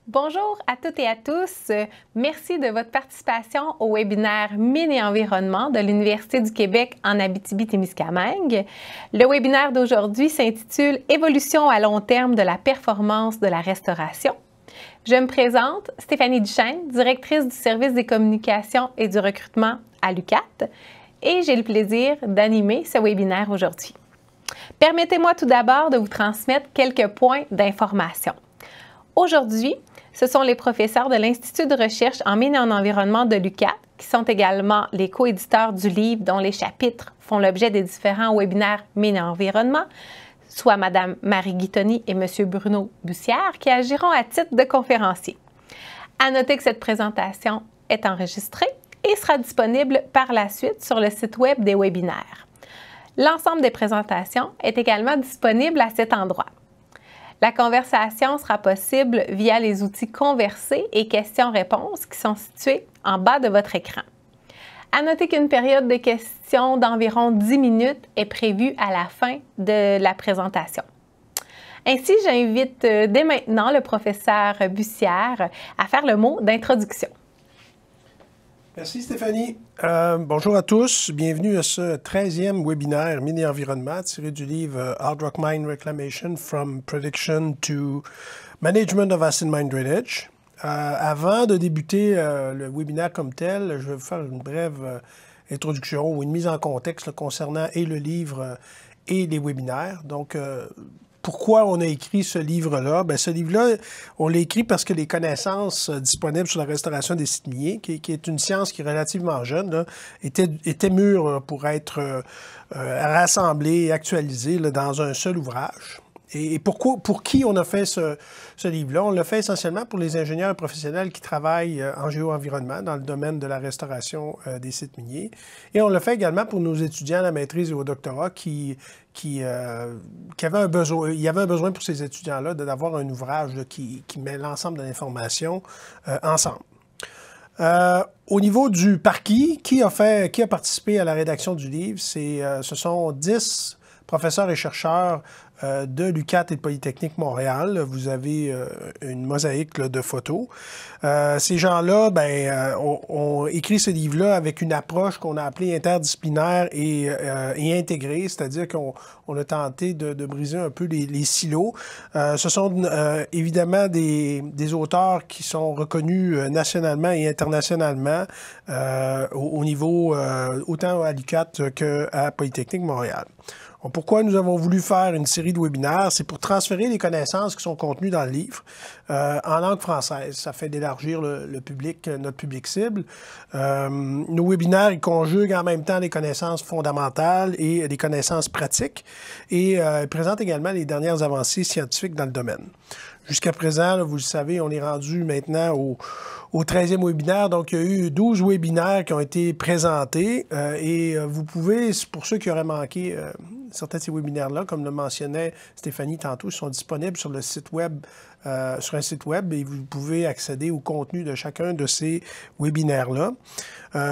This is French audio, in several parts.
Bonjour à toutes et à tous. Merci de votre participation au webinaire Mines et environnement de l'Université du Québec en Abitibi-Témiscamingue. Le webinaire d'aujourd'hui s'intitule « Évolution à long terme de la performance de la restauration ». Je me présente, Stéphanie Duchesne, directrice du service des communications et du recrutement à l'UQAT, et j'ai le plaisir d'animer ce webinaire aujourd'hui. Permettez-moi tout d'abord de vous transmettre quelques points d'information. Aujourd'hui, ce sont les professeurs de l'Institut de recherche en mines et en environnement de l'UQAT, qui sont également les coéditeurs du livre dont les chapitres font l'objet des différents webinaires Mines et environnement, soit Mme Marie Guitoni et M. Bruno Bussière, qui agiront à titre de conférenciers. À noter que cette présentation est enregistrée et sera disponible par la suite sur le site Web des webinaires. L'ensemble des présentations est également disponible à cet endroit. La conversation sera possible via les outils Converser et questions-réponses qui sont situés en bas de votre écran. À noter qu'une période de questions d'environ 10 minutes est prévue à la fin de la présentation. Ainsi, j'invite dès maintenant le professeur Bussière à faire le mot d'introduction. Merci Stéphanie. Bonjour à tous. Bienvenue à ce 13e webinaire Mines et environnement tiré du livre Hard Rock Mine Reclamation from Prediction to Management of Acid Mine Drainage. Avant de débuter le webinaire comme tel, je vais vous faire une brève introduction ou une mise en contexte concernant et le livre et les webinaires. Donc, pourquoi on a écrit ce livre-là? Bien, ce livre-là, on l'a écrit parce que les connaissances disponibles sur la restauration des sites miniers, qui est une science qui est relativement jeune, là, étaient mûres pour être rassemblées et actualisées là, dans un seul ouvrage. Et pour qui on a fait ce livre-là? On l'a fait essentiellement pour les ingénieurs professionnels qui travaillent en géo-environnement dans le domaine de la restauration des sites miniers. Et on l'a fait également pour nos étudiants à la maîtrise et au doctorat qui avaient un besoin. Il y avait un besoin pour ces étudiants-là d'avoir un ouvrage là, qui met l'ensemble de l'information ensemble. Au niveau du parquis, qui a participé à la rédaction du livre? Ce sont 10 professeurs et chercheurs de l'UQAT et de Polytechnique Montréal. Vous avez une mosaïque là, de photos. Ces gens-là ont écrit ce livre-là avec une approche qu'on a appelée interdisciplinaire et intégrée, c'est-à-dire qu'on a tenté de briser un peu les silos. Ce sont évidemment des auteurs qui sont reconnus nationalement et internationalement au niveau autant à l'UQAT qu'à Polytechnique Montréal. Pourquoi nous avons voulu faire une série de webinaires? C'est pour transférer les connaissances qui sont contenues dans le livre en langue française. Ça fait d'élargir notre public cible. Nos webinaires, ils conjuguent en même temps les connaissances fondamentales et les connaissances pratiques et présentent également les dernières avancées scientifiques dans le domaine. Jusqu'à présent, là, vous le savez, on est rendu maintenant au 13e webinaire. Donc, il y a eu 12 webinaires qui ont été présentés et vous pouvez, pour ceux qui auraient manqué certains de ces webinaires-là, comme le mentionnait Stéphanie tantôt, ils sont disponibles sur le site web, sur un site web et vous pouvez accéder au contenu de chacun de ces webinaires-là.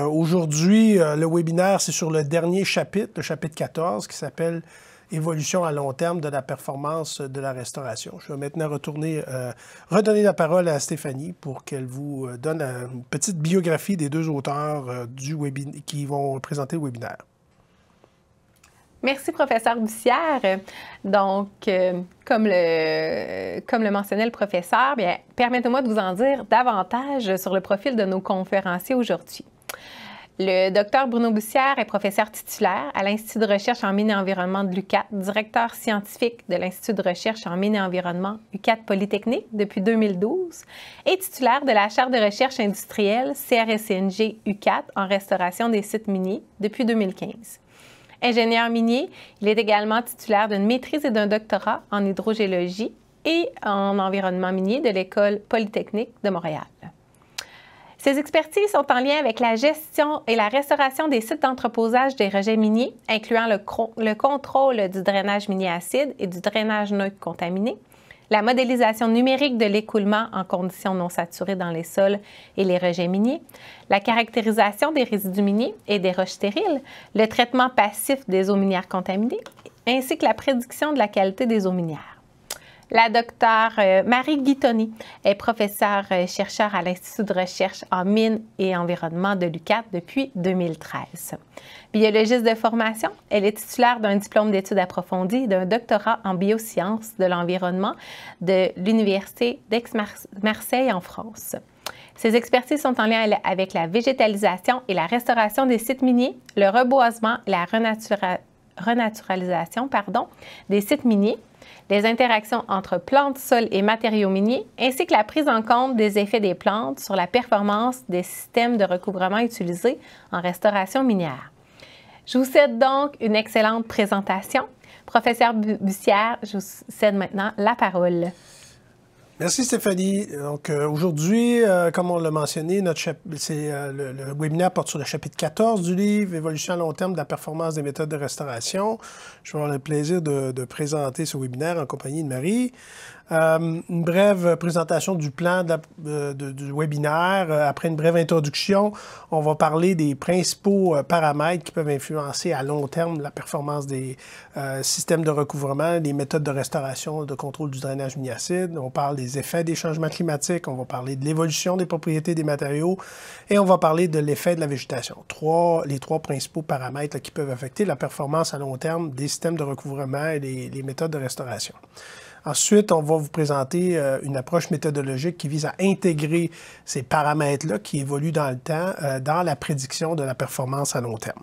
Aujourd'hui, le webinaire, c'est sur le dernier chapitre, le chapitre 14, qui s'appelle Évolution à long terme de la performance de la restauration. Je vais maintenant redonner la parole à Stéphanie pour qu'elle vous donne une petite biographie des deux auteurs qui vont présenter le webinaire. Merci, professeur Bussière. Donc, comme le mentionnait le professeur, bien, permettez-moi de vous en dire davantage sur le profil de nos conférenciers aujourd'hui. Le Dr Bruno Bussière est professeur titulaire à l'Institut de recherche en mines et environnement de l'UQAT, directeur scientifique de l'Institut de recherche en mines et environnement UQAT Polytechnique depuis 2012 et titulaire de la chaire de recherche industrielle CRSNG UQAT en restauration des sites miniers depuis 2015. Ingénieur minier, il est également titulaire d'une maîtrise et d'un doctorat en hydrogéologie et en environnement minier de l'École Polytechnique de Montréal. Ces expertises sont en lien avec la gestion et la restauration des sites d'entreposage des rejets miniers, incluant le contrôle du drainage minier acide et du drainage neutre contaminé, la modélisation numérique de l'écoulement en conditions non saturées dans les sols et les rejets miniers, la caractérisation des résidus miniers et des roches stériles, le traitement passif des eaux minières contaminées, ainsi que la prédiction de la qualité des eaux minières. La docteure Marie Guitoni est professeure chercheur à l'Institut de recherche en mines et environnement de l'UQAT depuis 2013. Biologiste de formation, elle est titulaire d'un diplôme d'études approfondies et d'un doctorat en biosciences de l'environnement de l'Université d'Aix-Marseille en France. Ses expertises sont en lien avec la végétalisation et la restauration des sites miniers, le reboisement et la renaturalisation des sites miniers, les interactions entre plantes, sols et matériaux miniers, ainsi que la prise en compte des effets des plantes sur la performance des systèmes de recouvrement utilisés en restauration minière. Je vous cède donc une excellente présentation. Professeur Bussière, je vous cède maintenant la parole. Merci Stéphanie. Donc aujourd'hui, comme on l'a mentionné, le webinaire porte sur le chapitre 14 du livre « Évolution à long terme de la performance des méthodes de restauration ». Je vais avoir le plaisir de présenter ce webinaire en compagnie de Marie. Une brève présentation du plan du webinaire. Après une brève introduction, on va parler des principaux paramètres qui peuvent influencer à long terme la performance des systèmes de recouvrement, des méthodes de restauration, de contrôle du drainage mini-acide. On parle des effets des changements climatiques, on va parler de l'évolution des propriétés des matériaux et on va parler de l'effet de la végétation. Les trois principaux paramètres qui peuvent affecter la performance à long terme des systèmes de recouvrement et les méthodes de restauration. Ensuite, on va vous présenter une approche méthodologique qui vise à intégrer ces paramètres-là qui évoluent dans le temps dans la prédiction de la performance à long terme.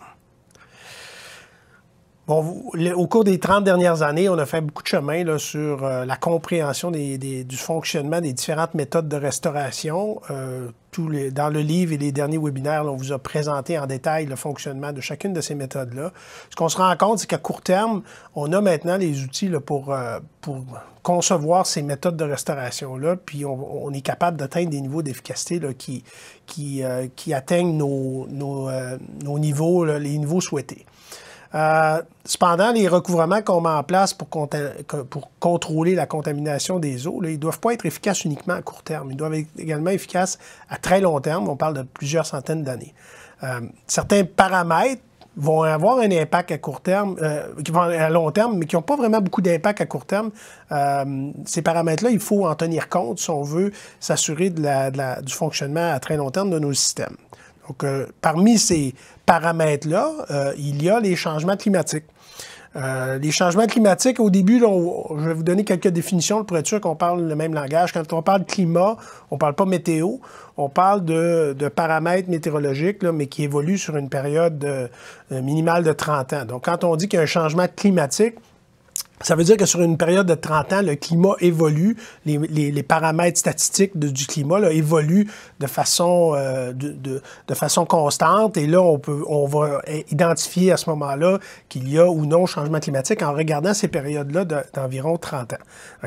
Bon, au cours des 30 dernières années, on a fait beaucoup de chemin là, sur la compréhension du fonctionnement des différentes méthodes de restauration. Dans le livre et les derniers webinaires, là, on vous a présenté en détail le fonctionnement de chacune de ces méthodes-là. Ce qu'on se rend compte, c'est qu'à court terme, on a maintenant les outils là, pour concevoir ces méthodes de restauration-là, puis on est capable d'atteindre des niveaux d'efficacité qui atteignent nos niveaux, là, les niveaux souhaités. Cependant, les recouvrements qu'on met en place pour contrôler la contamination des eaux, là, ils ne doivent pas être efficaces uniquement à court terme. Ils doivent être également efficaces à très long terme. On parle de plusieurs centaines d'années. Certains paramètres vont avoir un impact à court terme, à long terme, mais qui n'ont pas vraiment beaucoup d'impact à court terme. Ces paramètres-là, il faut en tenir compte si on veut s'assurer du fonctionnement à très long terme de nos systèmes. Donc, parmi ces paramètres-là, il y a les changements climatiques. Les changements climatiques, au début, là, je vais vous donner quelques définitions pour être sûr qu'on parle le même langage. Quand on parle climat, on ne parle pas météo, on parle de paramètres météorologiques, là, mais qui évoluent sur une période minimale de 30 ans. Donc, quand on dit qu'il y a un changement climatique, ça veut dire que sur une période de 30 ans, le climat évolue, les paramètres statistiques du climat là, évoluent de façon constante. Et là, on va identifier à ce moment-là qu'il y a ou non changement climatique en regardant ces périodes-là d'environ 30 ans.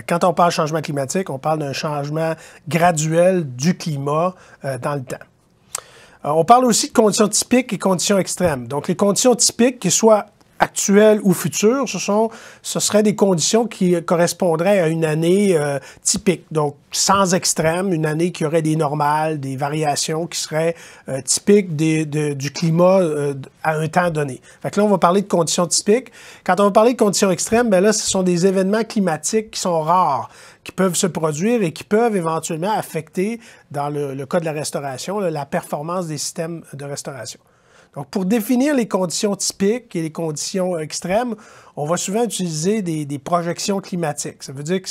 Quand on parle de changement climatique, on parle d'un changement graduel du climat dans le temps. On parle aussi de conditions typiques et conditions extrêmes. Donc, les conditions typiques, qui soient actuelles ou futures, ce seraient des conditions qui correspondraient à une année typique, donc sans extrême, une année qui aurait des normales, des variations qui seraient typiques du climat à un temps donné. Fait que là, on va parler de conditions typiques. Quand on va parler de conditions extrêmes, bien là, ce sont des événements climatiques qui sont rares, qui peuvent se produire et qui peuvent éventuellement affecter, dans le cas de la restauration, la performance des systèmes de restauration. Donc, pour définir les conditions typiques et les conditions extrêmes, on va souvent utiliser des projections climatiques. Ça veut dire que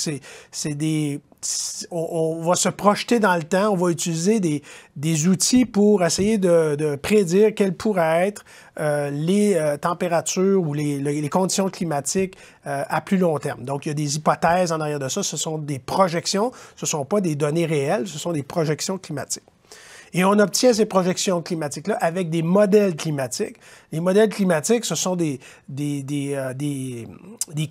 on va se projeter dans le temps, on va utiliser des outils pour essayer de prédire quelles pourraient être les températures ou les conditions climatiques à plus long terme. Donc, il y a des hypothèses en arrière de ça. Ce sont des projections, ce ne sont pas des données réelles, ce sont des projections climatiques. Et on obtient ces projections climatiques-là avec des modèles climatiques. Les modèles climatiques, ce sont des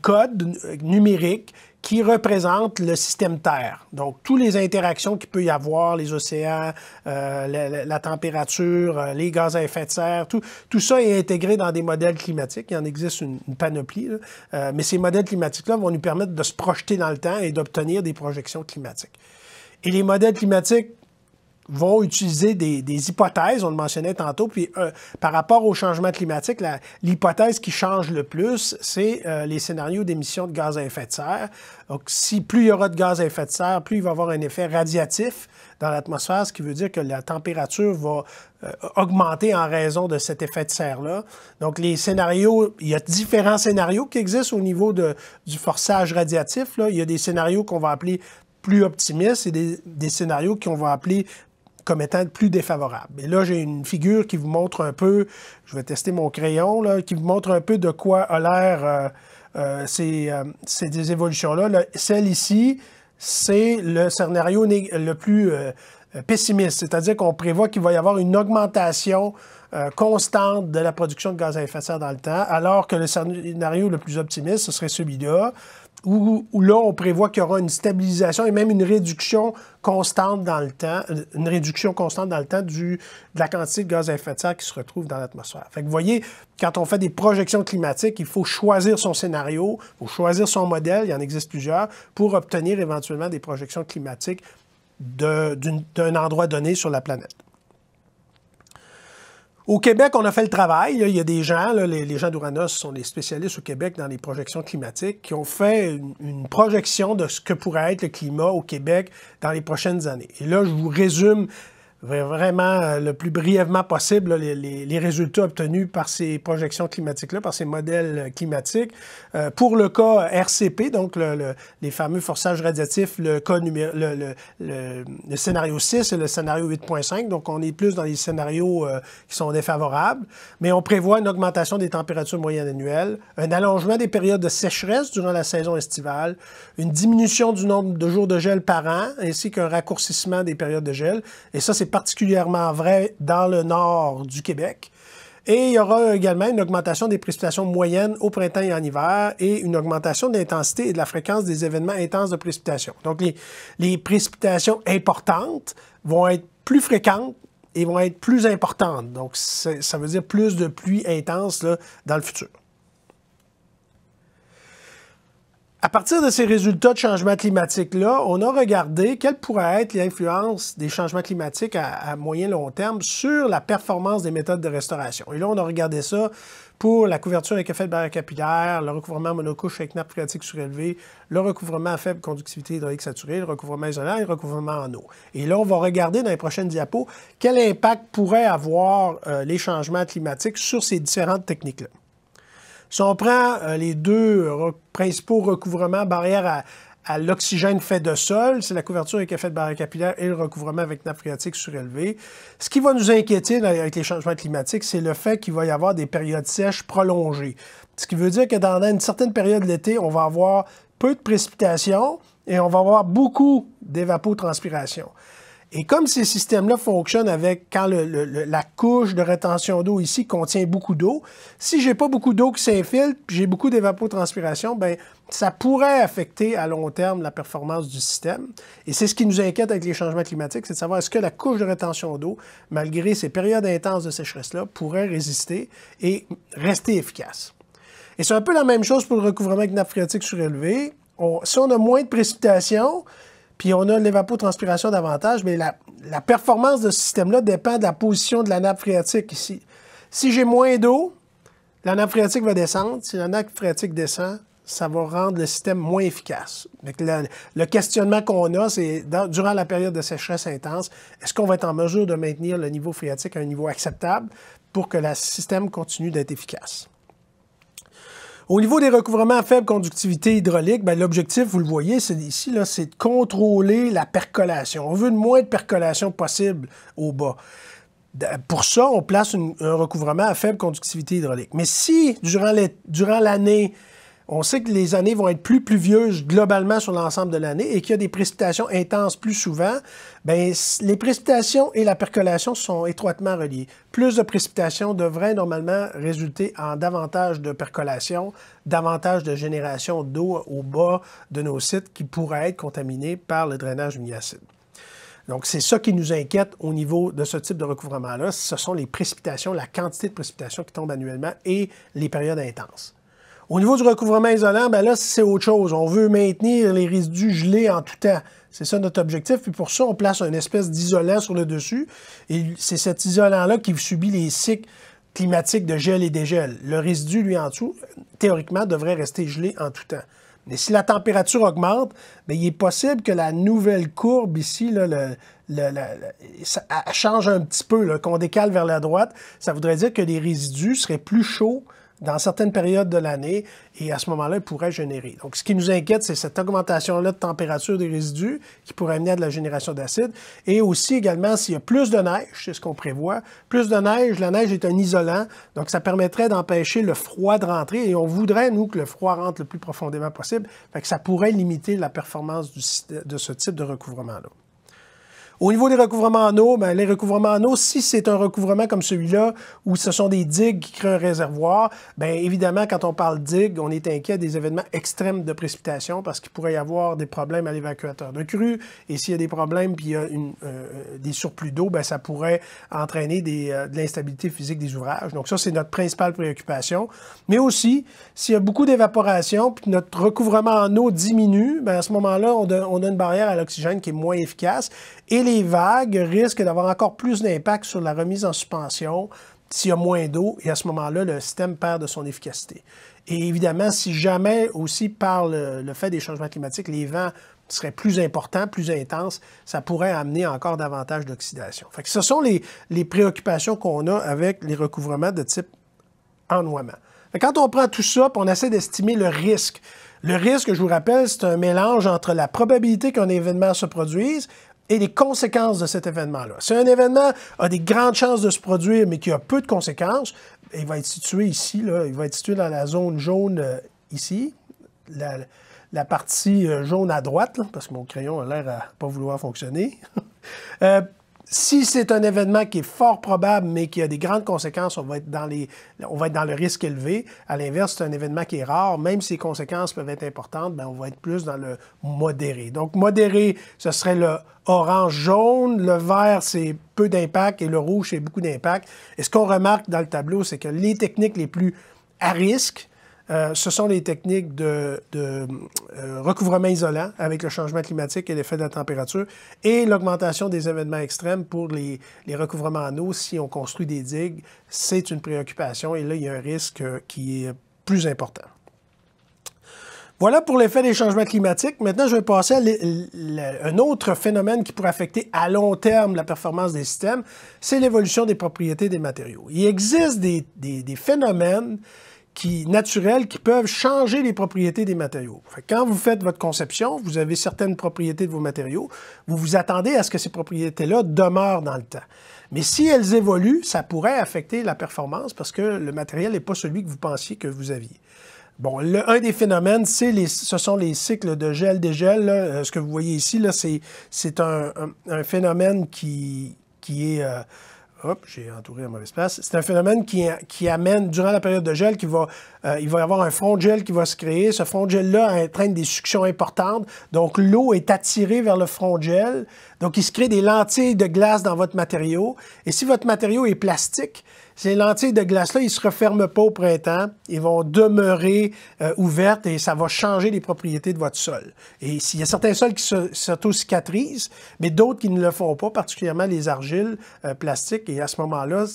codes numériques qui représentent le système Terre. Donc, toutes les interactions qu'il peut y avoir, les océans, la température, les gaz à effet de serre, tout ça est intégré dans des modèles climatiques. Il en existe une panoplie, là. Mais ces modèles climatiques-là vont nous permettre de se projeter dans le temps et d'obtenir des projections climatiques. Et les modèles climatiques vont utiliser des hypothèses, on le mentionnait tantôt, puis par rapport au changement climatique, l'hypothèse qui change le plus, c'est les scénarios d'émissions de gaz à effet de serre. Donc, plus il y aura de gaz à effet de serre, plus il va y avoir un effet radiatif dans l'atmosphère, ce qui veut dire que la température va augmenter en raison de cet effet de serre-là. Donc, les scénarios, il y a différents scénarios qui existent au niveau du forçage radiatif, là. Il y a des scénarios qu'on va appeler plus optimistes et des scénarios qu'on va appeler comme étant plus défavorables. Et là, j'ai une figure qui vous montre un peu, je vais tester mon crayon, là, qui vous montre un peu de quoi a l'air ces évolutions-là. Celle ici, c'est le scénario le plus pessimiste, c'est-à-dire qu'on prévoit qu'il va y avoir une augmentation constante de la production de gaz à effet de serre dans le temps, alors que le scénario le plus optimiste, ce serait celui-là, où là, on prévoit qu'il y aura une stabilisation et même une réduction constante dans le temps, de la quantité de gaz à effet de serre qui se retrouve dans l'atmosphère. Fait que vous voyez, quand on fait des projections climatiques, il faut choisir son scénario, il faut choisir son modèle, il y en existe plusieurs, pour obtenir éventuellement des projections climatiques d'un endroit donné sur la planète. Au Québec, on a fait le travail. Là, il y a des gens, là, les gens d'Ouranos sont des spécialistes au Québec dans les projections climatiques, qui ont fait une projection de ce que pourrait être le climat au Québec dans les prochaines années. Et là, je vous résume vraiment le plus brièvement possible les résultats obtenus par ces projections climatiques-là, par ces modèles climatiques. Pour le cas RCP, donc les fameux forçages radiatifs, le scénario 6 et le scénario 8.5, donc on est plus dans les scénarios qui sont défavorables, mais on prévoit une augmentation des températures moyennes annuelles, un allongement des périodes de sécheresse durant la saison estivale, une diminution du nombre de jours de gel par an, ainsi qu'un raccourcissement des périodes de gel, et ça, c'est particulièrement vrai dans le nord du Québec. Et il y aura également une augmentation des précipitations moyennes au printemps et en hiver et une augmentation de l'intensité et de la fréquence des événements intenses de précipitation. Donc, les précipitations importantes vont être plus fréquentes et vont être plus importantes. Donc, ça veut dire plus de pluie intense là, dans le futur. À partir de ces résultats de changement climatique-là, on a regardé quelle pourrait être l'influence des changements climatiques à moyen et long terme sur la performance des méthodes de restauration. Et là, on a regardé ça pour la couverture avec effet de barrière capillaire, le recouvrement monocouche avec nappe phréatique surélevée, le recouvrement à faible conductivité hydraulique saturée, le recouvrement isolant et le recouvrement en eau. Et là, on va regarder dans les prochaines diapos quel impact pourraient avoir les changements climatiques sur ces différentes techniques-là. Si on prend les deux principaux recouvrements barrières à l'oxygène fait de sol, c'est la couverture avec effet de barrière capillaire et le recouvrement avec nappe phréatique surélevée. Ce qui va nous inquiéter avec les changements climatiques, c'est le fait qu'il va y avoir des périodes sèches prolongées. Ce qui veut dire que dans une certaine période de l'été, on va avoir peu de précipitations et on va avoir beaucoup d'évapotranspiration. Et comme ces systèmes-là fonctionnent avec quand la couche de rétention d'eau ici contient beaucoup d'eau, si j'ai pas beaucoup d'eau qui s'infiltre, puis j'ai beaucoup d'évapotranspiration, bien, ça pourrait affecter à long terme la performance du système. Et c'est ce qui nous inquiète avec les changements climatiques, c'est de savoir est-ce que la couche de rétention d'eau, malgré ces périodes intenses de sécheresse-là, pourrait résister et rester efficace. Et c'est un peu la même chose pour le recouvrement avec nappe phréatique surélevée. Si on a moins de précipitations, puis on a l'évapotranspiration davantage, mais la performance de ce système-là dépend de la position de la nappe phréatique ici. Si j'ai moins d'eau, la nappe phréatique va descendre. Si la nappe phréatique descend, ça va rendre le système moins efficace. Donc, le questionnement qu'on a, c'est durant la période de sécheresse intense, est-ce qu'on va être en mesure de maintenir le niveau phréatique à un niveau acceptable pour que le système continue d'être efficace? Au niveau des recouvrements à faible conductivité hydraulique, l'objectif, vous le voyez, c'est ici, c'est de contrôler la percolation. On veut le moins de percolation possible au bas. Pour ça, on place un recouvrement à faible conductivité hydraulique. Mais si, durant l'année, on sait que les années vont être plus pluvieuses globalement sur l'ensemble de l'année et qu'il y a des précipitations intenses plus souvent, bien, les précipitations et la percolation sont étroitement reliées. Plus de précipitations devraient normalement résulter en davantage de percolation, davantage de génération d'eau au bas de nos sites qui pourraient être contaminés par le drainage humiacide. Donc, c'est ça qui nous inquiète au niveau de ce type de recouvrement-là. Ce sont les précipitations, la quantité de précipitations qui tombent annuellement et les périodes intenses. Au niveau du recouvrement isolant, ben là, c'est autre chose. On veut maintenir les résidus gelés en tout temps. C'est ça notre objectif. Puis pour ça, on place une espèce d'isolant sur le dessus. Et c'est cet isolant-là qui subit les cycles climatiques de gel et dégel. Le résidu, lui, en dessous, théoriquement, devrait rester gelé en tout temps. Mais si la température augmente, bien, il est possible que la nouvelle courbe ici, là, ça change un petit peu, qu'on décale vers la droite. Ça voudrait dire que les résidus seraient plus chauds dans certaines périodes de l'année, et à ce moment-là, ils pourraient générer. Donc, ce qui nous inquiète, c'est cette augmentation-là de température des résidus qui pourrait amener à de la génération d'acide. Et aussi, également, s'il y a plus de neige, c'est ce qu'on prévoit, plus de neige, la neige est un isolant, donc ça permettrait d'empêcher le froid de rentrer, et on voudrait, nous, que le froid rentre le plus profondément possible, fait que ça pourrait limiter la performance de ce type de recouvrement-là. Au niveau des recouvrements en eau, bien, les recouvrements en eau, si c'est un recouvrement comme celui-là, où ce sont des digues qui créent un réservoir, bien évidemment, quand on parle digues, on est inquiet des événements extrêmes de précipitation parce qu'il pourrait y avoir des problèmes à l'évacuateur de crue. Et s'il y a des problèmes puis il y a des surplus d'eau, bien, ça pourrait entraîner de l'instabilité physique des ouvrages. Donc ça, c'est notre principale préoccupation. Mais aussi, s'il y a beaucoup d'évaporation puis notre recouvrement en eau diminue, bien, à ce moment-là, on a une barrière à l'oxygène qui est moins efficace. Et les vagues risquent d'avoir encore plus d'impact sur la remise en suspension s'il y a moins d'eau, et à ce moment-là, le système perd de son efficacité. Et évidemment, si jamais aussi par le fait des changements climatiques, les vents seraient plus importants, plus intenses, ça pourrait amener encore davantage d'oxydation. Fait que ce sont les préoccupations qu'on a avec les recouvrements de type ennoiement. Quand on prend tout ça, puis on essaie d'estimer le risque. Le risque, je vous rappelle, c'est un mélange entre la probabilité qu'un événement se produise et les conséquences de cet événement-là. Si un événement a des grandes chances de se produire, mais qui a peu de conséquences, il va être situé ici, là, il va être situé dans la zone jaune ici, la partie jaune à droite, là, parce que mon crayon a l'air à ne pas vouloir fonctionner. Si c'est un événement qui est fort probable, mais qui a des grandes conséquences, on va être dans le risque élevé. À l'inverse, c'est un événement qui est rare, même si les conséquences peuvent être importantes, bien, on va être plus dans le modéré. Donc, modéré, ce serait le orange-jaune, le vert, c'est peu d'impact, et le rouge, c'est beaucoup d'impact. Et ce qu'on remarque dans le tableau, c'est que les techniques les plus à risque, ce sont les techniques de recouvrement isolant avec le changement climatique et l'effet de la température et l'augmentation des événements extrêmes pour les recouvrements en eau. Si on construit des digues, c'est une préoccupation et là, il y a un risque qui est plus important. Voilà pour l'effet des changements climatiques. Maintenant, je vais passer à un autre phénomène qui pourrait affecter à long terme la performance des systèmes, c'est l'évolution des propriétés des matériaux. Il existe des phénomènes naturels qui peuvent changer les propriétés des matériaux. Quand vous faites votre conception, vous avez certaines propriétés de vos matériaux, vous vous attendez à ce que ces propriétés-là demeurent dans le temps. Mais si elles évoluent, ça pourrait affecter la performance parce que le matériel n'est pas celui que vous pensiez que vous aviez. Bon, un des phénomènes, ce sont les cycles de gel-dégel. Ce que vous voyez ici, c'est un phénomène qui est... Hop, j'ai entouré la mauvaise place. C'est un phénomène qui amène, durant la période de gel, il va y avoir un front de gel qui va se créer. Ce front de gel-là entraîne des suctions importantes. Donc, l'eau est attirée vers le front de gel. Donc, il se crée des lentilles de glace dans votre matériau. Et si votre matériau est plastique, ces lentilles de glace-là, ils ne se referment pas au printemps. Ils vont demeurer ouvertes et ça va changer les propriétés de votre sol. Et s'il y a certains sols qui s'auto-cicatrisent, mais d'autres qui ne le font pas, particulièrement les argiles plastiques, et à ce moment-là,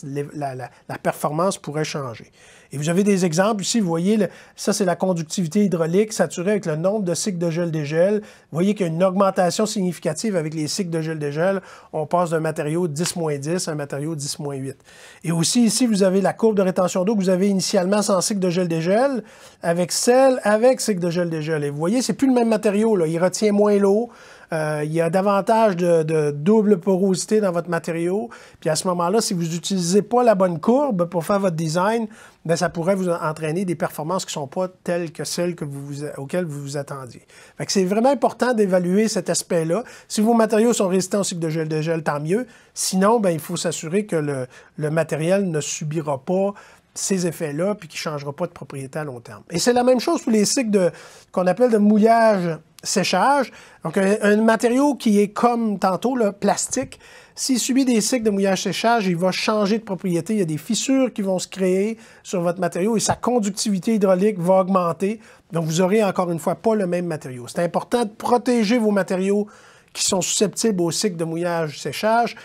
la performance pourrait changer. Et vous avez des exemples ici, vous voyez, ça c'est la conductivité hydraulique saturée avec le nombre de cycles de gel-dégel. Vous voyez qu'il y a une augmentation significative avec les cycles de gel-dégel. On passe d'un matériau 10-10 à un matériau 10-8. Et aussi ici, vous avez la courbe de rétention d'eau que vous avez initialement sans cycle de gel-dégel, avec celle avec cycle de gel-dégel. Et vous voyez, c'est plus le même matériau, là. Il retient moins l'eau. Il y a davantage de double porosité dans votre matériau. Puis à ce moment-là, si vous n'utilisez pas la bonne courbe pour faire votre design, bien, ça pourrait vous entraîner des performances qui ne sont pas telles que celles auxquelles vous vous attendiez. Fait que c'est vraiment important d'évaluer cet aspect-là. Si vos matériaux sont résistants au cycle de gel-dégel, tant mieux. Sinon, bien, il faut s'assurer que le matériel ne subira pas ces effets-là puis qu'il ne changera pas de propriété à long terme. Et c'est la même chose pour les cycles qu'on appelle de mouillage séchage. Donc, un matériau qui est comme tantôt, le plastique, s'il subit des cycles de mouillage-séchage, il va changer de propriété. Il y a des fissures qui vont se créer sur votre matériau et sa conductivité hydraulique va augmenter. Donc, vous n'aurez encore une fois pas le même matériau. C'est important de protéger vos matériaux qui sont susceptibles au cycle de mouillage-séchage,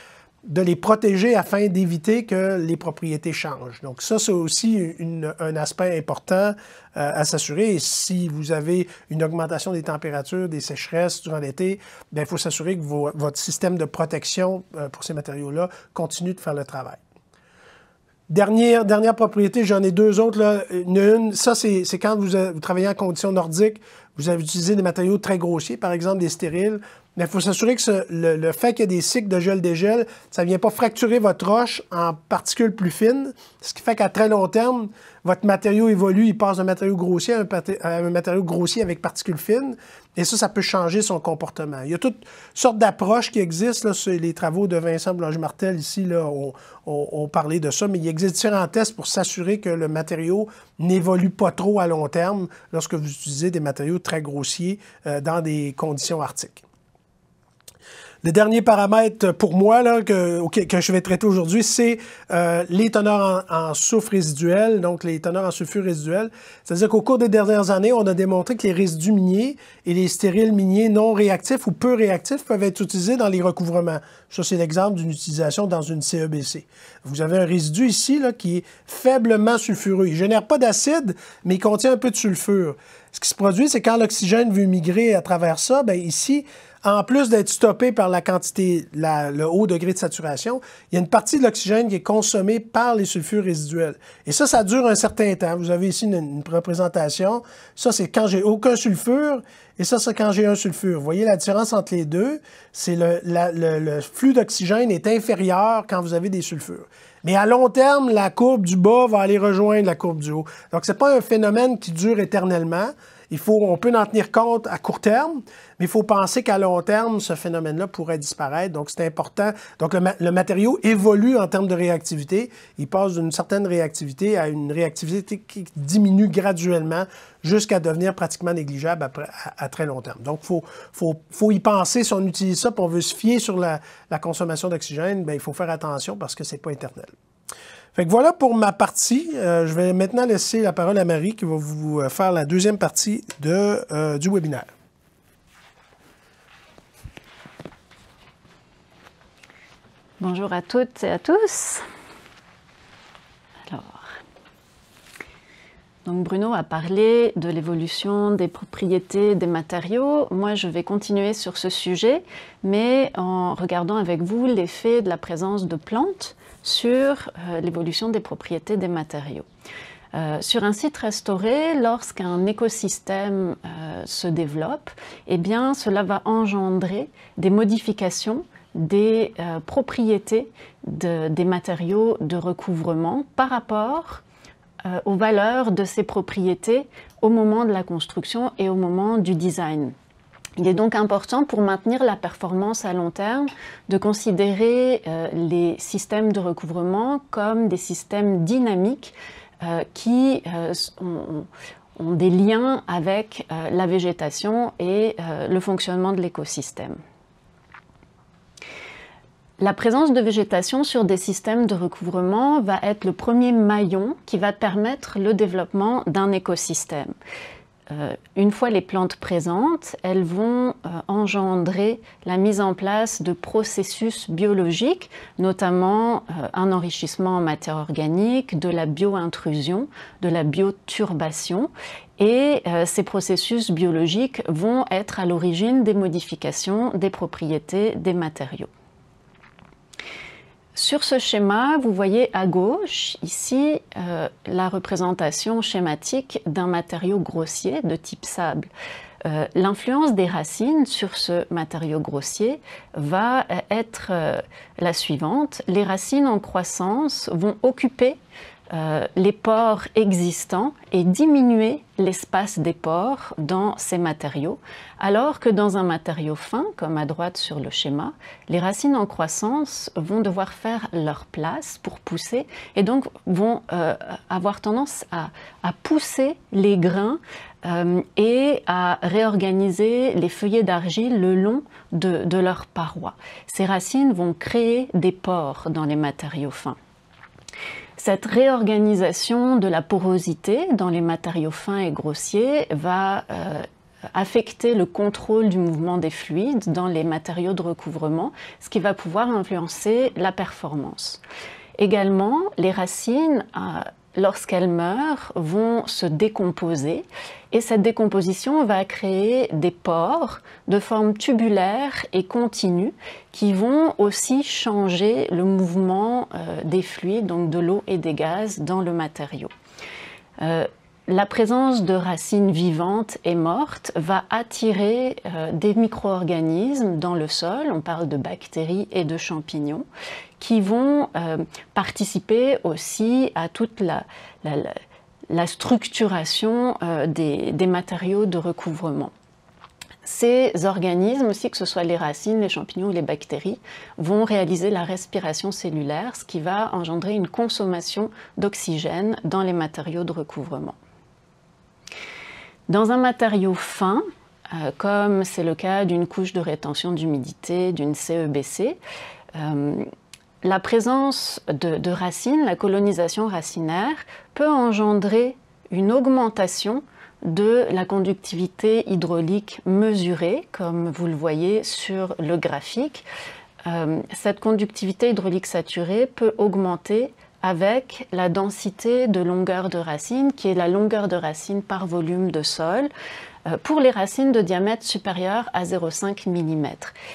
de les protéger afin d'éviter que les propriétés changent. Donc ça, c'est aussi un aspect important à s'assurer. Et si vous avez une augmentation des températures, des sécheresses durant l'été, il faut s'assurer que votre système de protection pour ces matériaux-là continue de faire le travail. Dernière propriété, j'en ai deux autres. Là. Une, ça, c'est quand vous travaillez en conditions nordiques, vous avez utilisé des matériaux très grossiers, par exemple des stériles. Mais il faut s'assurer que le fait qu'il y ait des cycles de gel-dégel, ça ne vient pas fracturer votre roche en particules plus fines, ce qui fait qu'à très long terme, votre matériau évolue, il passe d'un matériau grossier à un matériau grossier avec particules fines, et ça peut changer son comportement. Il y a toutes sortes d'approches qui existent. Là, sur les travaux de Vincent Boulanger-Martel ici là, ont parlé de ça, mais il existe différents tests pour s'assurer que le matériau n'évolue pas trop à long terme lorsque vous utilisez des matériaux très grossiers dans des conditions arctiques. Le dernier paramètre pour moi là, que je vais traiter aujourd'hui, c'est les teneurs en soufre résiduel, donc les teneurs en sulfure résiduel. C'est-à-dire qu'au cours des dernières années, on a démontré que les résidus miniers et les stériles miniers non réactifs ou peu réactifs peuvent être utilisés dans les recouvrements. Ça, c'est l'exemple d'une utilisation dans une CEBC. Vous avez un résidu ici là, qui est faiblement sulfureux. Il ne génère pas d'acide, mais il contient un peu de sulfure. Ce qui se produit, c'est quand l'oxygène veut migrer à travers ça, bien ici, en plus d'être stoppé par la quantité, le haut degré de saturation, il y a une partie de l'oxygène qui est consommée par les sulfures résiduels. Et ça dure un certain temps. Vous avez ici une représentation. Ça, c'est quand j'ai aucun sulfure, et ça, c'est quand j'ai un sulfure. Vous voyez la différence entre les deux? C'est le flux d'oxygène est inférieur quand vous avez des sulfures. Mais à long terme, la courbe du bas va aller rejoindre la courbe du haut. Donc, ce n'est pas un phénomène qui dure éternellement. On peut en tenir compte à court terme, mais il faut penser qu'à long terme, ce phénomène-là pourrait disparaître. Donc, c'est important. Donc, le matériau évolue en termes de réactivité. Il passe d'une certaine réactivité à une réactivité qui diminue graduellement jusqu'à devenir pratiquement négligeable à très long terme. Donc, il faut y penser. Si on utilise ça et on veut se fier sur la consommation d'oxygène, bien, il faut faire attention parce que ce n'est pas éternel. Fait que voilà pour ma partie. Je vais maintenant laisser la parole à Marie qui va vous faire la deuxième partie du webinaire. Bonjour à toutes et à tous. Alors, donc Bruno a parlé de l'évolution des propriétés des matériaux. Moi, je vais continuer sur ce sujet, mais en regardant avec vous l'effet de la présence de plantes sur l'évolution des propriétés des matériaux. Sur un site restauré, lorsqu'un écosystème se développe, eh bien, cela va engendrer des modifications des propriétés des matériaux de recouvrement par rapport aux valeurs de ces propriétés au moment de la construction et au moment du design. Il est donc important pour maintenir la performance à long terme de considérer les systèmes de recouvrement comme des systèmes dynamiques qui ont des liens avec la végétation et le fonctionnement de l'écosystème. La présence de végétation sur des systèmes de recouvrement va être le premier maillon qui va permettre le développement d'un écosystème. Une fois les plantes présentes, elles vont engendrer la mise en place de processus biologiques, notamment un enrichissement en matière organique, de la bio-intrusion, de la bioturbation. Et ces processus biologiques vont être à l'origine des modifications des propriétés des matériaux. Sur ce schéma, vous voyez à gauche, ici, la représentation schématique d'un matériau grossier de type sable. L'influence des racines sur ce matériau grossier va être la suivante. Les racines en croissance vont occuper les pores existants et diminuer l'espace des pores dans ces matériaux, alors que dans un matériau fin, comme à droite sur le schéma, les racines en croissance vont devoir faire leur place pour pousser et donc vont avoir tendance à pousser les grains et à réorganiser les feuillets d'argile le long de leurs parois. Ces racines vont créer des pores dans les matériaux fins. Cette réorganisation de la porosité dans les matériaux fins et grossiers va affecter le contrôle du mouvement des fluides dans les matériaux de recouvrement, ce qui va pouvoir influencer la performance. Également, les racines, lorsqu'elles meurent, vont se décomposer et cette décomposition va créer des pores de forme tubulaire et continue qui vont aussi changer le mouvement des fluides, donc de l'eau et des gaz dans le matériau. La présence de racines vivantes et mortes va attirer des micro-organismes dans le sol, on parle de bactéries et de champignons, qui vont participer aussi à toute la structuration des matériaux de recouvrement. Ces organismes aussi, que ce soit les racines, les champignons ou les bactéries, vont réaliser la respiration cellulaire, ce qui va engendrer une consommation d'oxygène dans les matériaux de recouvrement. Dans un matériau fin, comme c'est le cas d'une couche de rétention d'humidité, d'une CEBC, la présence de racines, la colonisation racinaire, peut engendrer une augmentation de la conductivité hydraulique mesurée, comme vous le voyez sur le graphique. Cette conductivité hydraulique saturée peut augmenter avec la densité de longueur de racine, qui est la longueur de racine par volume de sol, pour les racines de diamètre supérieur à 0,5 mm.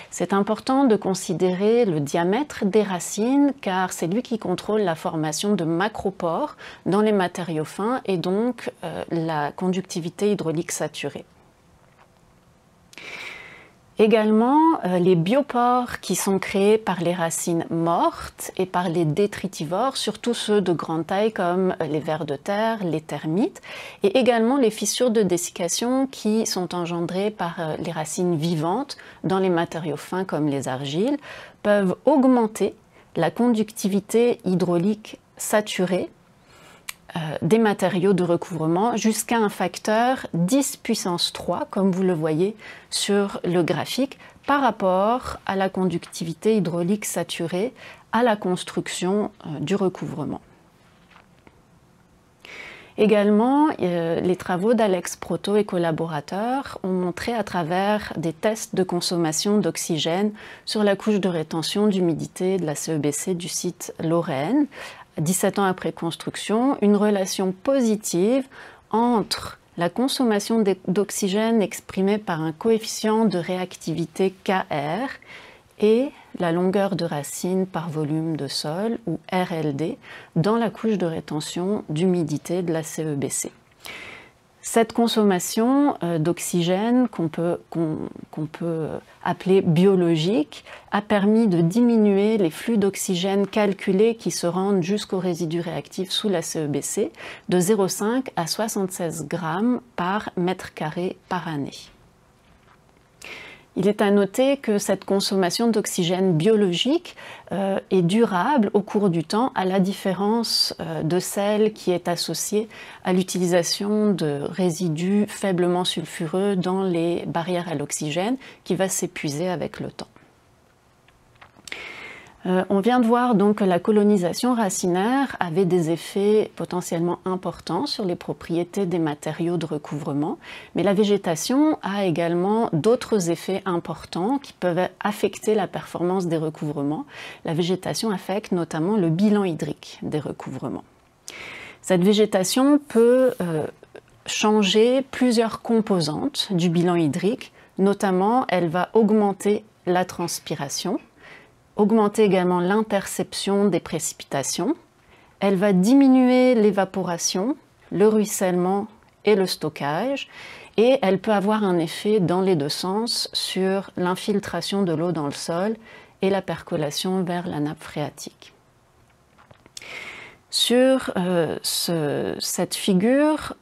C'est important de considérer le diamètre des racines, car c'est lui qui contrôle la formation de macropores dans les matériaux fins et donc la conductivité hydraulique saturée. Également, les biopores qui sont créés par les racines mortes et par les détritivores, surtout ceux de grande taille comme les vers de terre, les termites, et également les fissures de dessiccation qui sont engendrées par les racines vivantes dans les matériaux fins comme les argiles, peuvent augmenter la conductivité hydraulique saturée des matériaux de recouvrement jusqu'à un facteur 10 puissance 3, comme vous le voyez sur le graphique, par rapport à la conductivité hydraulique saturée à la construction du recouvrement. Également, les travaux d'Alex Proto et collaborateurs ont montré à travers des tests de consommation d'oxygène sur la couche de rétention d'humidité de la CEBC du site Lorraine, 17 ans après construction, une relation positive entre la consommation d'oxygène exprimée par un coefficient de réactivité Kr et la longueur de racine par volume de sol, ou RLD, dans la couche de rétention d'humidité de la CEBC. Cette consommation d'oxygène qu'on peut appeler biologique a permis de diminuer les flux d'oxygène calculés qui se rendent jusqu'aux résidus réactifs sous la CEBC de 0,5 à 76 grammes par mètre carré par année. Il est à noter que cette consommation d'oxygène biologique est durable au cours du temps, à la différence de celle qui est associée à l'utilisation de résidus faiblement sulfureux dans les barrières à l'oxygène, qui va s'épuiser avec le temps. On vient de voir donc que la colonisation racinaire avait des effets potentiellement importants sur les propriétés des matériaux de recouvrement, mais la végétation a également d'autres effets importants qui peuvent affecter la performance des recouvrements. La végétation affecte notamment le bilan hydrique des recouvrements. Cette végétation peut changer plusieurs composantes du bilan hydrique, notamment elle va augmenter la transpiration, augmenter également l'interception des précipitations. Elle va diminuer l'évaporation, le ruissellement et le stockage. Et elle peut avoir un effet dans les deux sens sur l'infiltration de l'eau dans le sol et la percolation vers la nappe phréatique. Sur cette figure,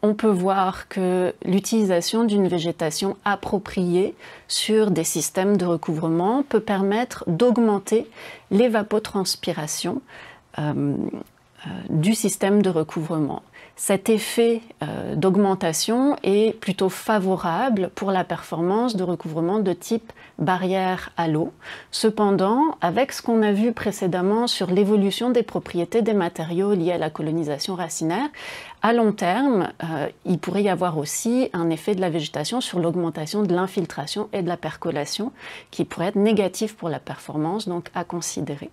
on peut voir que l'utilisation d'une végétation appropriée sur des systèmes de recouvrement peut permettre d'augmenter l'évapotranspiration du système de recouvrement. cet effet d'augmentation est plutôt favorable pour la performance de recouvrement de type barrière à l'eau. Cependant, avec ce qu'on a vu précédemment sur l'évolution des propriétés des matériaux liés à la colonisation racinaire, à long terme, il pourrait y avoir aussi un effet de la végétation sur l'augmentation de l'infiltration et de la percolation qui pourrait être négatif pour la performance, donc à considérer.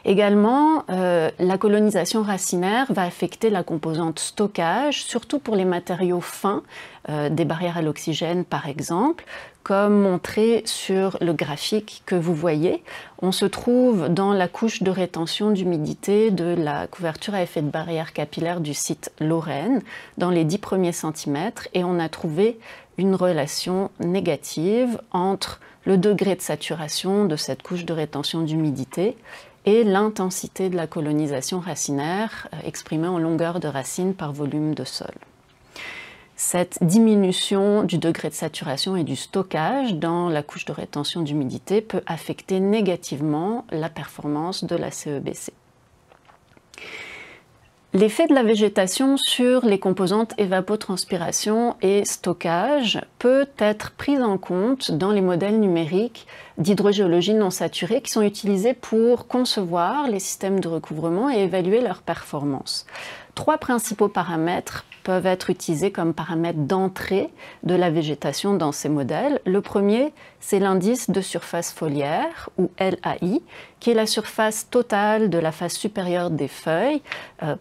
Également, la colonisation racinaire va affecter la composante stockage, surtout pour les matériaux fins, des barrières à l'oxygène par exemple, comme montré sur le graphique que vous voyez. On se trouve dans la couche de rétention d'humidité de la couverture à effet de barrière capillaire du site Lorraine, dans les 10 premiers centimètres, et on a trouvé une relation négative entre le degré de saturation de cette couche de rétention d'humidité et l'intensité de la colonisation racinaire exprimée en longueur de racine par volume de sol. Cette diminution du degré de saturation et du stockage dans la couche de rétention d'humidité peut affecter négativement la performance de la CEBC. L'effet de la végétation sur les composantes évapotranspiration et stockage peut être pris en compte dans les modèles numériques d'hydrogéologie non saturée qui sont utilisés pour concevoir les systèmes de recouvrement et évaluer leur performance. 3 principaux paramètres peuvent être utilisés comme paramètres d'entrée de la végétation dans ces modèles. Le premier, c'est l'indice de surface foliaire, ou LAI, qui est la surface totale de la face supérieure des feuilles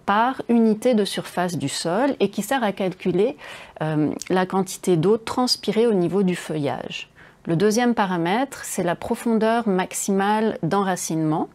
par unité de surface du sol et qui sert à calculer la quantité d'eau transpirée au niveau du feuillage. Le deuxième paramètre, c'est la profondeur maximale d'enracinement,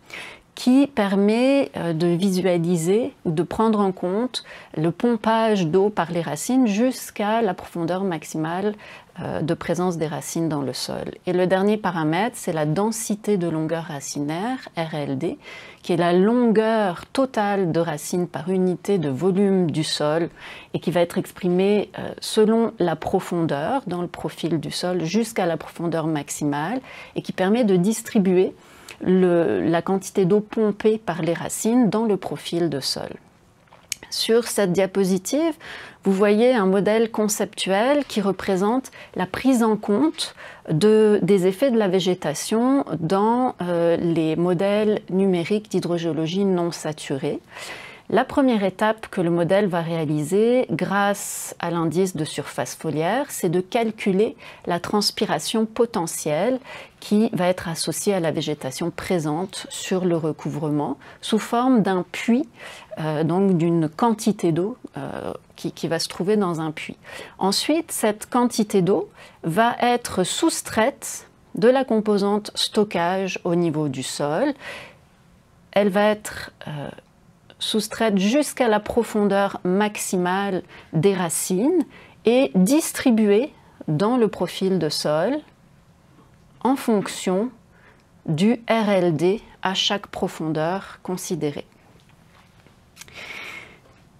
qui permet de visualiser ou de prendre en compte le pompage d'eau par les racines jusqu'à la profondeur maximale de présence des racines dans le sol. Et le dernier paramètre, c'est la densité de longueur racinaire, RLD, qui est la longueur totale de racines par unité de volume du sol et qui va être exprimée selon la profondeur dans le profil du sol jusqu'à la profondeur maximale et qui permet de distribuer la quantité d'eau pompée par les racines dans le profil de sol. Sur cette diapositive, vous voyez un modèle conceptuel qui représente la prise en compte des effets de la végétation dans les modèles numériques d'hydrogéologie non saturée. La première étape que le modèle va réaliser grâce à l'indice de surface foliaire, c'est de calculer la transpiration potentielle qui va être associée à la végétation présente sur le recouvrement sous forme d'un puits, donc d'une quantité d'eau qui va se trouver dans un puits. Ensuite, cette quantité d'eau va être soustraite de la composante stockage au niveau du sol. Elle va être soustraite jusqu'à la profondeur maximale des racines et distribuée dans le profil de sol en fonction du RLD à chaque profondeur considérée.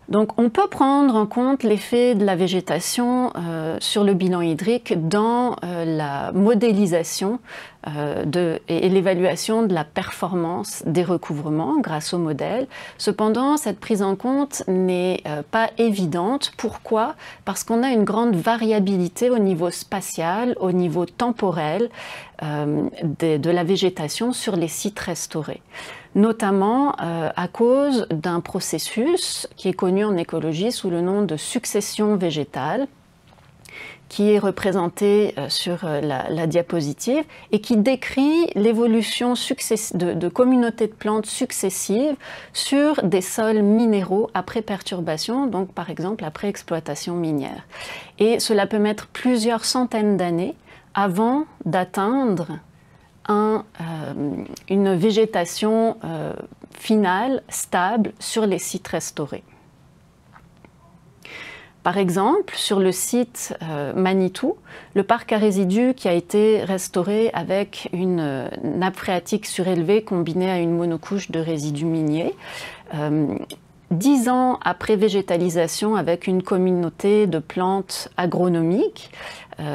Donc on peut prendre en compte l'effet de la végétation sur le bilan hydrique dans la modélisation et l'évaluation de la performance des recouvrements grâce au modèle. Cependant, cette prise en compte n'est pas évidente. Pourquoi? Parce qu'on a une grande variabilité au niveau spatial, au niveau temporel de la végétation sur les sites restaurés. Notamment à cause d'un processus qui est connu en écologie sous le nom de succession végétale, qui est représenté sur la diapositive et qui décrit l'évolution de communautés de plantes successives sur des sols minéraux après perturbation, donc par exemple après exploitation minière. Et cela peut mettre plusieurs centaines d'années avant d'atteindre une végétation finale, stable, sur les sites restaurés. Par exemple, sur le site Manitou, le parc à résidus qui a été restauré avec une nappe phréatique surélevée combinée à une monocouche de résidus miniers, 10 ans après végétalisation avec une communauté de plantes agronomiques,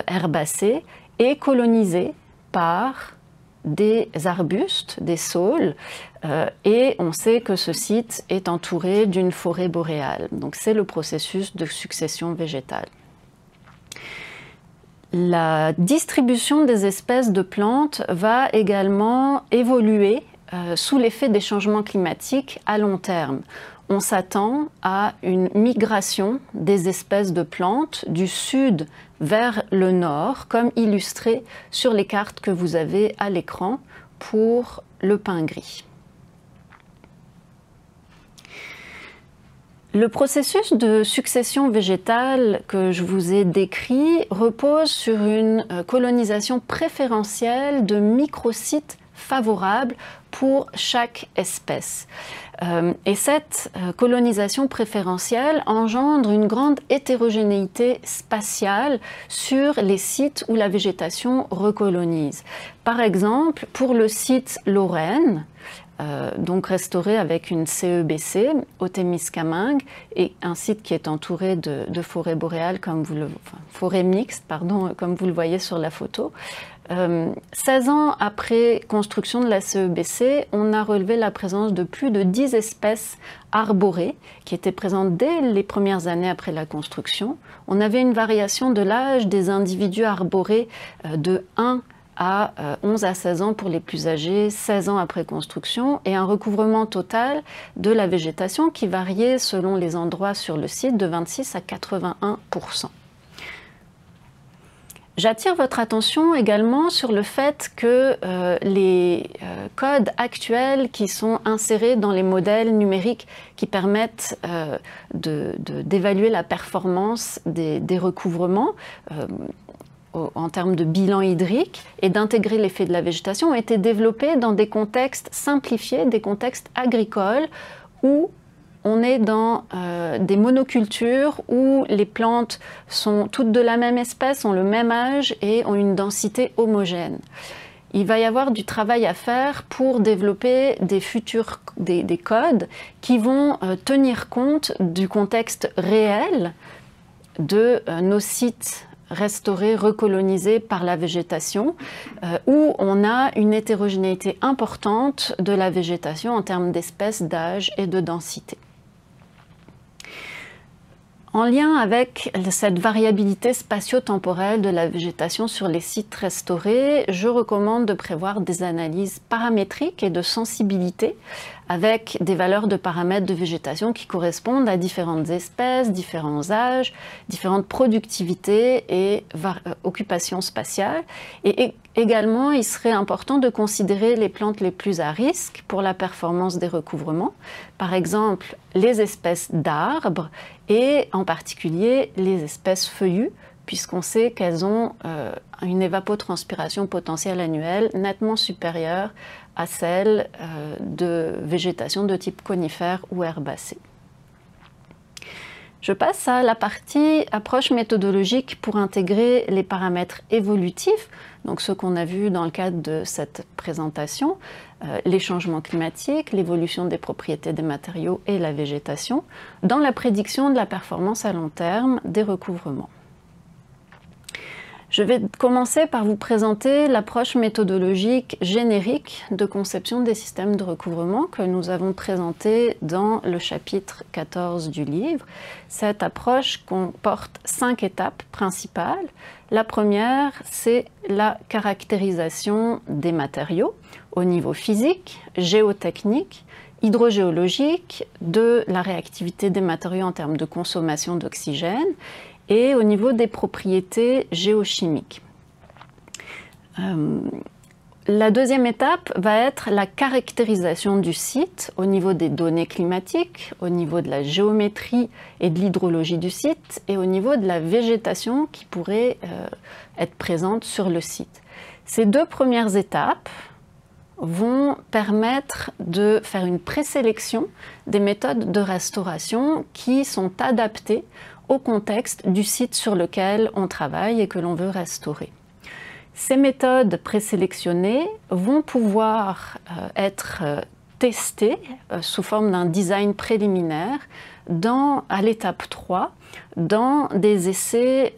herbacées, est colonisé par des arbustes, des saules, et on sait que ce site est entouré d'une forêt boréale. Donc c'est le processus de succession végétale. La distribution des espèces de plantes va également évoluer sous l'effet des changements climatiques à long terme. On s'attend à une migration des espèces de plantes du sud vers le nord, comme illustré sur les cartes que vous avez à l'écran pour le pin gris. Le processus de succession végétale que je vous ai décrit repose sur une colonisation préférentielle de microsites favorables pour chaque espèce. Et cette colonisation préférentielle engendre une grande hétérogénéité spatiale sur les sites où la végétation recolonise. Par exemple, pour le site Lorraine, donc restauré avec une CEBC au Témiscamingue, et un site qui est entouré de forêts boréales, forêts mixtes, pardon, comme vous le voyez sur la photo. 16 ans après construction de la CEBC, on a relevé la présence de plus de 10 espèces arborées qui étaient présentes dès les premières années après la construction. On avait une variation de l'âge des individus arborés de 1 à 11 à 16 ans pour les plus âgés, 16 ans après construction, et un recouvrement total de la végétation qui variait selon les endroits sur le site de 26 à 81%. J'attire votre attention également sur le fait que les codes actuels qui sont insérés dans les modèles numériques qui permettent d'évaluer la performance des recouvrements en termes de bilan hydrique et d'intégrer l'effet de la végétation ont été développés dans des contextes simplifiés, des contextes agricoles où on est dans des monocultures où les plantes sont toutes de la même espèce, ont le même âge et ont une densité homogène. Il va y avoir du travail à faire pour développer des codes qui vont tenir compte du contexte réel de nos sites restaurés, recolonisés par la végétation, où on a une hétérogénéité importante de la végétation en termes d'espèces, d'âge et de densité. En lien avec cette variabilité spatio-temporelle de la végétation sur les sites restaurés, je recommande de prévoir des analyses paramétriques et de sensibilité avec des valeurs de paramètres de végétation qui correspondent à différentes espèces, différents âges, différentes productivités et occupations spatiales. Et également, il serait important de considérer les plantes les plus à risque pour la performance des recouvrements, par exemple les espèces d'arbres et en particulier les espèces feuillues, puisqu'on sait qu'elles ont une évapotranspiration potentielle annuelle nettement supérieure à celle de végétation de type conifère ou herbacée. Je passe à la partie approche méthodologique pour intégrer les paramètres évolutifs, donc ce qu'on a vu dans le cadre de cette présentation, les changements climatiques, l'évolution des propriétés des matériaux et la végétation, dans la prédiction de la performance à long terme des recouvrements. Je vais commencer par vous présenter l'approche méthodologique générique de conception des systèmes de recouvrement que nous avons présentée dans le chapitre 14 du livre. Cette approche comporte 5 étapes principales. La première, c'est la caractérisation des matériaux au niveau physique, géotechnique, hydrogéologique, de la réactivité des matériaux en termes de consommation d'oxygène, et au niveau des propriétés géochimiques. La deuxième étape va être la caractérisation du site au niveau des données climatiques, au niveau de la géométrie et de l'hydrologie du site, et au niveau de la végétation qui pourrait être présente sur le site. Ces deux premières étapes vont permettre de faire une présélection des méthodes de restauration qui sont adaptées au contexte du site sur lequel on travaille et que l'on veut restaurer. Ces méthodes présélectionnées vont pouvoir être testées sous forme d'un design préliminaire à l'étape 3 dans des essais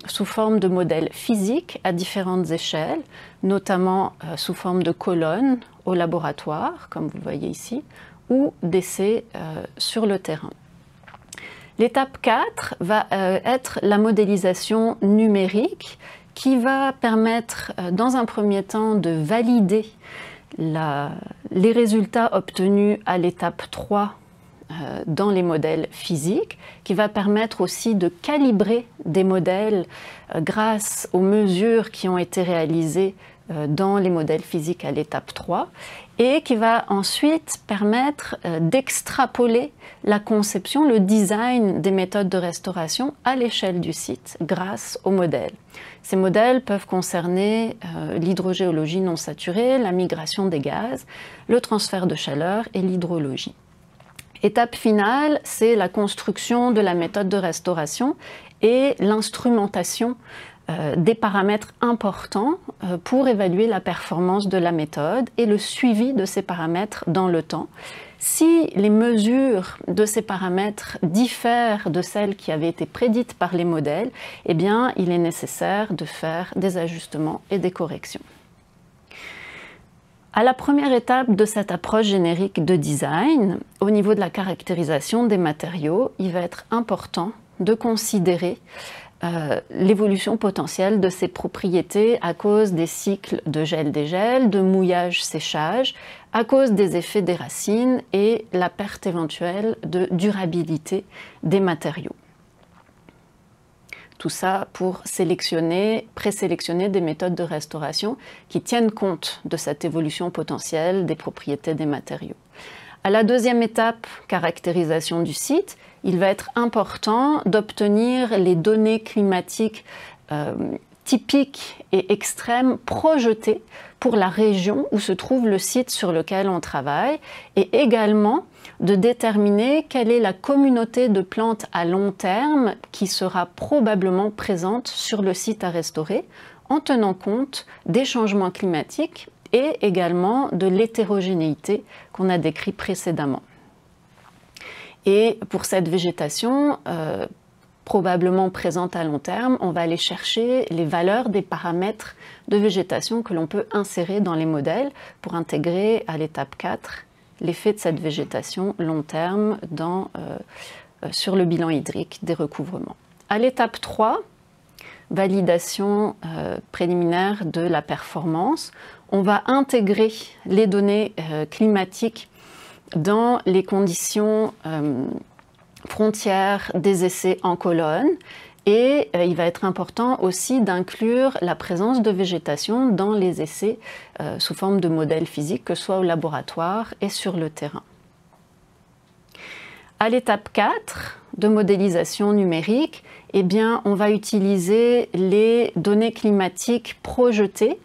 sous forme de modèles physiques à différentes échelles, notamment sous forme de colonnes au laboratoire, comme vous le voyez ici, ou d'essais sur le terrain. L'étape 4 va être la modélisation numérique qui va permettre dans un premier temps de valider les résultats obtenus à l'étape 3 dans les modèles physiques, qui va permettre aussi de calibrer des modèles grâce aux mesures qui ont été réalisées dans les modèles physiques à l'étape 3 et qui va ensuite permettre d'extrapoler la conception, le design des méthodes de restauration à l'échelle du site grâce aux modèles. Ces modèles peuvent concerner l'hydrogéologie non saturée, la migration des gaz, le transfert de chaleur et l'hydrologie. Étape finale, c'est la construction de la méthode de restauration et l'instrumentation des paramètres importants pour évaluer la performance de la méthode et le suivi de ces paramètres dans le temps. Si les mesures de ces paramètres diffèrent de celles qui avaient été prédites par les modèles, eh bien, il est nécessaire de faire des ajustements et des corrections. À la première étape de cette approche générique de design, au niveau de la caractérisation des matériaux, il va être important de considérer l'évolution potentielle de ces propriétés à cause des cycles de gel-dégel, de mouillage-séchage, à cause des effets des racines et la perte éventuelle de durabilité des matériaux. Tout ça pour présélectionner des méthodes de restauration qui tiennent compte de cette évolution potentielle des propriétés des matériaux. À la deuxième étape, caractérisation du site, il va être important d'obtenir les données climatiques typiques et extrêmes projetées pour la région où se trouve le site sur lequel on travaille et également de déterminer quelle est la communauté de plantes à long terme qui sera probablement présente sur le site à restaurer en tenant compte des changements climatiques et également de l'hétérogénéité qu'on a décrit précédemment. Et pour cette végétation probablement présente à long terme, on va aller chercher les valeurs des paramètres de végétation que l'on peut insérer dans les modèles pour intégrer à l'étape 4 l'effet de cette végétation long terme sur le bilan hydrique des recouvrements. À l'étape 3, validation préliminaire de la performance, on va intégrer les données climatiques dans les conditions frontières des essais en colonne et il va être important aussi d'inclure la présence de végétation dans les essais sous forme de modèles physiques, que ce soit au laboratoire et sur le terrain. À l'étape 4 de modélisation numérique, eh bien, on va utiliser les données climatiques projetées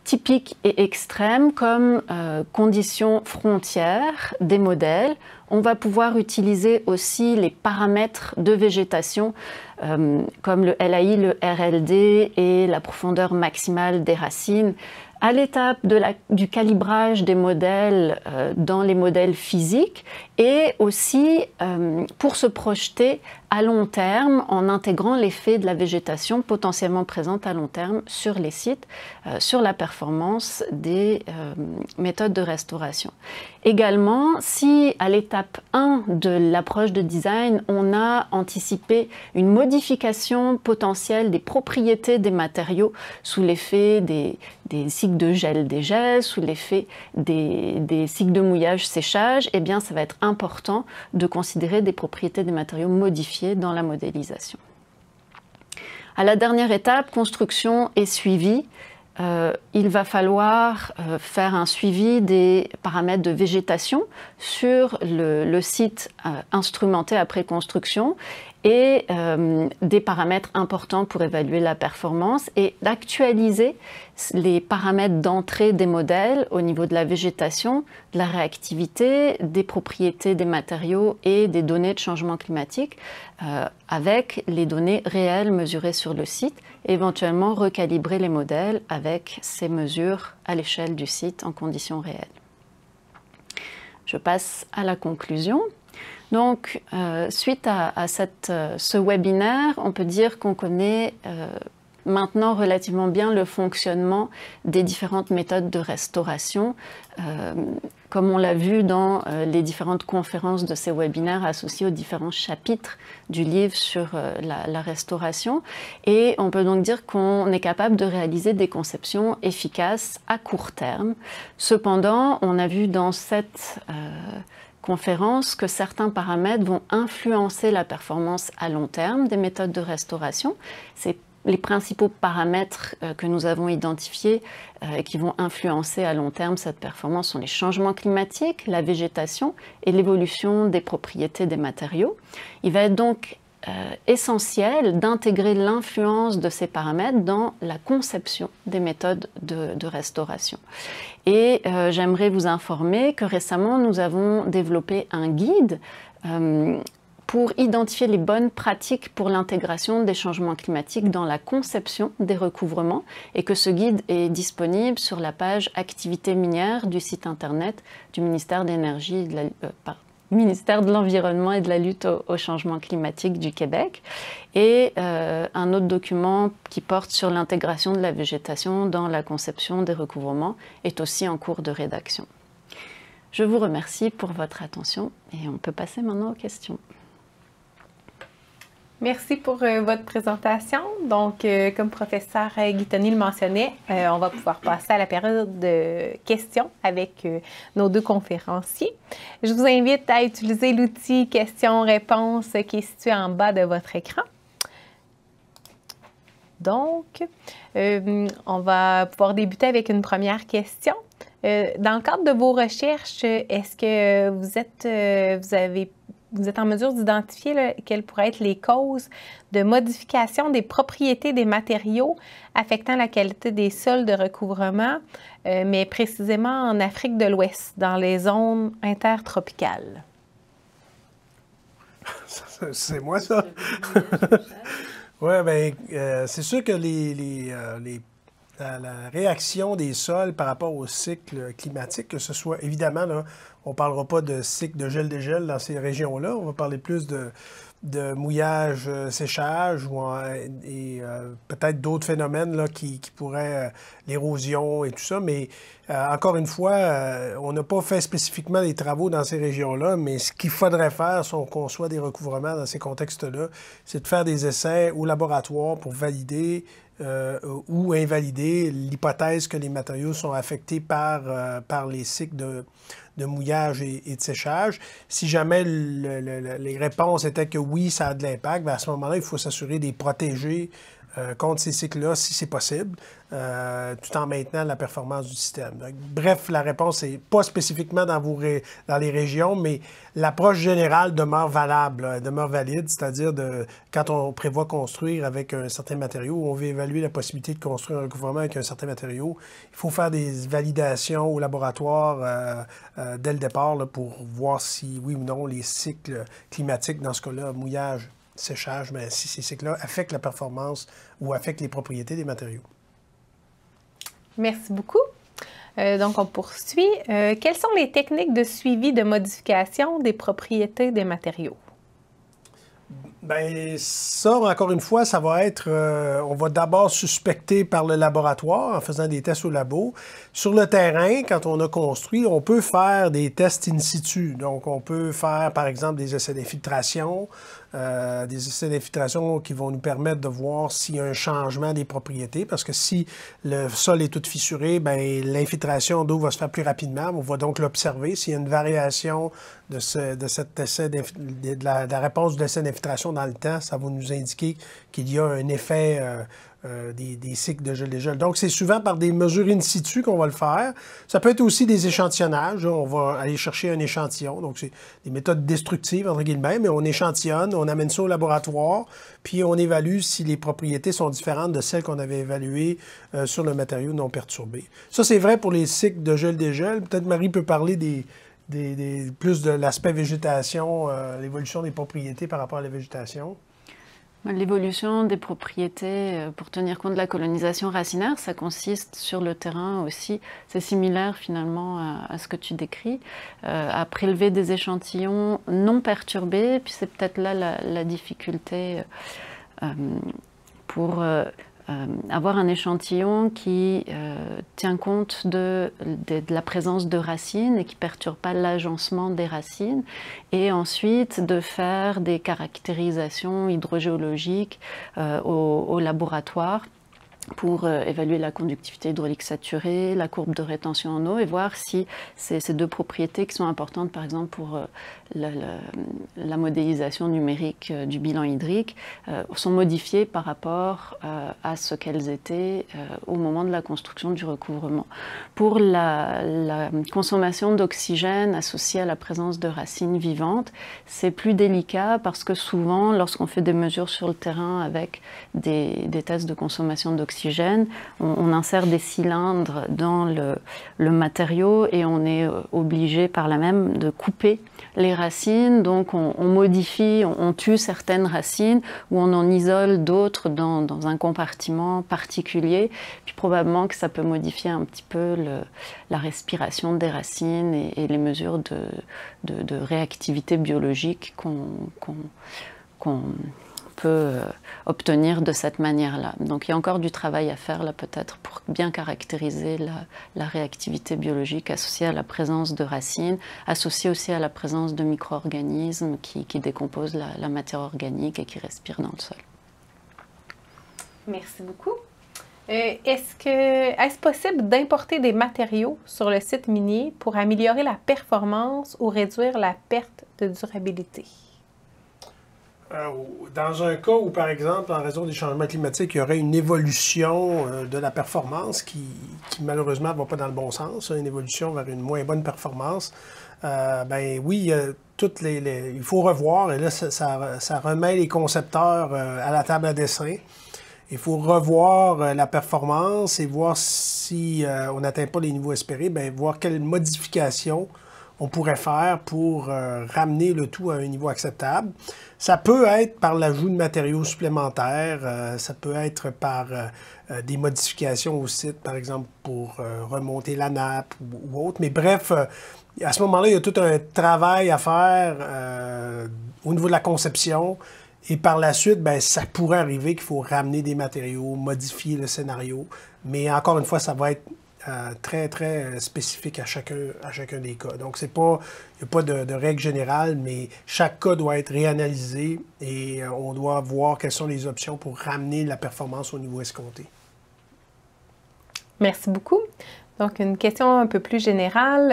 typiques et extrêmes comme conditions frontières des modèles. On va pouvoir utiliser aussi les paramètres de végétation comme le LAI, le RLD et la profondeur maximale des racines. À l'étape du calibrage des modèles dans les modèles physiques et aussi pour se projeter à long terme en intégrant l'effet de la végétation potentiellement présente à long terme sur les sites, sur la performance des méthodes de restauration. Également, si à l'étape 1 de l'approche de design, on a anticipé une modification potentielle des propriétés des matériaux sous l'effet des cycles de gel-dégel, sous l'effet des cycles de mouillage-séchage, eh bien, ça va être important de considérer des propriétés des matériaux modifiés dans la modélisation. À la dernière étape, construction et suivi, il va falloir faire un suivi des paramètres de végétation sur le site instrumenté après construction et des paramètres importants pour évaluer la performance et d'actualiser les paramètres d'entrée des modèles au niveau de la végétation, de la réactivité, des propriétés des matériaux et des données de changement climatique avec les données réelles mesurées sur le site et éventuellement recalibrer les modèles avec ces mesures à l'échelle du site en conditions réelles. Je passe à la conclusion. Donc, suite à ce webinaire, on peut dire qu'on connaît maintenant relativement bien le fonctionnement des différentes méthodes de restauration, comme on l'a vu dans les différentes conférences de ces webinaires associés aux différents chapitres du livre sur la restauration. Et on peut donc dire qu'on est capable de réaliser des conceptions efficaces à court terme. Cependant, on a vu dans cette conférence que certains paramètres vont influencer la performance à long terme des méthodes de restauration. C'est les principaux paramètres que nous avons identifiés et qui vont influencer à long terme cette performance sont les changements climatiques, la végétation et l'évolution des propriétés des matériaux. Il va être donc essentiel d'intégrer l'influence de ces paramètres dans la conception des méthodes de restauration. Et j'aimerais vous informer que récemment, nous avons développé un guide pour identifier les bonnes pratiques pour l'intégration des changements climatiques dans la conception des recouvrements et que ce guide est disponible sur la page activités minières du site internet du ministère d'énergie ministère de l'Environnement et de la lutte au changement climatique du Québec, et un autre document qui porte sur l'intégration de la végétation dans la conception des recouvrements est aussi en cours de rédaction. Je vous remercie pour votre attention et on peut passer maintenant aux questions. Merci pour votre présentation. Donc, comme professeur Guitoni le mentionnait, on va pouvoir passer à la période de questions avec nos deux conférenciers. Je vous invite à utiliser l'outil questions-réponses qui est situé en bas de votre écran. Donc, on va pouvoir débuter avec une première question. Dans le cadre de vos recherches, est-ce que vous êtes en mesure d'identifier quelles pourraient être les causes de modification des propriétés des matériaux affectant la qualité des sols de recouvrement, mais précisément en Afrique de l'Ouest, dans les zones intertropicales? C'est moi, ça? Oui, bien, c'est sûr que la réaction des sols par rapport au cycle climatique, que ce soit, évidemment, là, on ne parlera pas de cycle de gel-dégel dans ces régions-là, on va parler plus de mouillage, séchage et peut-être d'autres phénomènes là, qui pourraient, l'érosion et tout ça, mais encore une fois, on n'a pas fait spécifiquement des travaux dans ces régions-là, mais ce qu'il faudrait faire si on conçoit des recouvrements dans ces contextes-là, c'est de faire des essais au laboratoire pour valider ou invalider l'hypothèse que les matériaux sont affectés par les cycles de mouillage et de séchage. Si jamais les réponses étaient que oui, ça a de l'impact, bien à ce moment-là, il faut s'assurer de les protéger contre ces cycles-là, si c'est possible, tout en maintenant la performance du système. Donc, bref, la réponse n'est pas spécifiquement dans les régions, mais l'approche générale demeure valable, elle demeure valide, c'est-à-dire quand on prévoit construire avec un certain matériau, on veut évaluer la possibilité de construire un recouvrement avec un certain matériau, il faut faire des validations au laboratoire dès le départ là, pour voir si, oui ou non, les cycles climatiques, dans ce cas-là, mouillage, séchage, mais si ces cycles-là affectent la performance ou affectent les propriétés des matériaux. Merci beaucoup. Donc, on poursuit. Quelles sont les techniques de suivi de modification des propriétés des matériaux? Bien, ça, encore une fois, ça va être... on va d'abord suspecter par le laboratoire en faisant des tests au labo. Sur le terrain, quand on a construit, on peut faire des tests in situ. Donc, on peut faire, par exemple, des essais d'infiltration, qui vont nous permettre de voir s'il y a un changement des propriétés, parce que si le sol est tout fissuré, bien, l'infiltration d'eau va se faire plus rapidement. On va donc l'observer. S'il y a une variation de la réponse de l'essai d'infiltration dans le temps, ça va nous indiquer qu'il y a un effet des cycles de gel-dégel. Donc, c'est souvent par des mesures in situ qu'on va le faire. Ça peut être aussi des échantillonnages. Là, on va aller chercher un échantillon. Donc, c'est des méthodes destructives, entre guillemets, mais on échantillonne, on amène ça au laboratoire, puis on évalue si les propriétés sont différentes de celles qu'on avait évaluées sur le matériau non perturbé. Ça, c'est vrai pour les cycles de gel-dégel. Peut-être Marie peut parler plus de l'aspect végétation, l'évolution des propriétés par rapport à la végétation. L'évolution des propriétés pour tenir compte de la colonisation racinaire, ça consiste sur le terrain aussi, c'est similaire finalement à ce que tu décris, à prélever des échantillons non perturbés, puis c'est peut-être là la difficulté pour avoir un échantillon qui tient compte de la présence de racines et qui ne perturbe pas l'agencement des racines, et ensuite de faire des caractérisations hydrogéologiques au laboratoire pour évaluer la conductivité hydraulique saturée, la courbe de rétention en eau, et voir si ces deux propriétés qui sont importantes, par exemple pour la modélisation numérique du bilan hydrique, sont modifiées par rapport à ce qu'elles étaient au moment de la construction du recouvrement. Pour la consommation d'oxygène associée à la présence de racines vivantes, c'est plus délicat parce que souvent, lorsqu'on fait des mesures sur le terrain avec des tests de consommation d'oxygène, on insère des cylindres dans le matériau et on est obligé par là même de couper les racines. Donc on modifie, on tue certaines racines ou on en isole d'autres dans un compartiment particulier. Puis probablement que ça peut modifier un petit peu la respiration des racines et les mesures de réactivité biologique qu'on peut obtenir de cette manière-là. Donc il y a encore du travail à faire là peut-être pour bien caractériser la réactivité biologique associée à la présence de racines, associée aussi à la présence de micro-organismes qui décomposent la matière organique et qui respirent dans le sol. Merci beaucoup. Est-ce possible d'importer des matériaux sur le site minier pour améliorer la performance ou réduire la perte de durabilité? Dans un cas où, par exemple, en raison des changements climatiques, il y aurait une évolution de la performance qui malheureusement ne va pas dans le bon sens, une évolution vers une moins bonne performance, ben oui, il faut revoir, et là, ça remet les concepteurs à la table à dessin. Il faut revoir la performance et voir si on n'atteint pas les niveaux espérés, bien, voir quelles modifications on pourrait faire pour ramener le tout à un niveau acceptable. Ça peut être par l'ajout de matériaux supplémentaires, ça peut être par des modifications au site, par exemple pour remonter la nappe ou autre. Mais bref, à ce moment-là, il y a tout un travail à faire au niveau de la conception. Et par la suite, bien, ça pourrait arriver qu'il faut ramener des matériaux, modifier le scénario. Mais encore une fois, ça va être très, très spécifique à chacun des cas. Donc, il n'y a pas de règle générale, mais chaque cas doit être réanalysé et on doit voir quelles sont les options pour ramener la performance au niveau escompté. Merci beaucoup. Donc, une question un peu plus générale.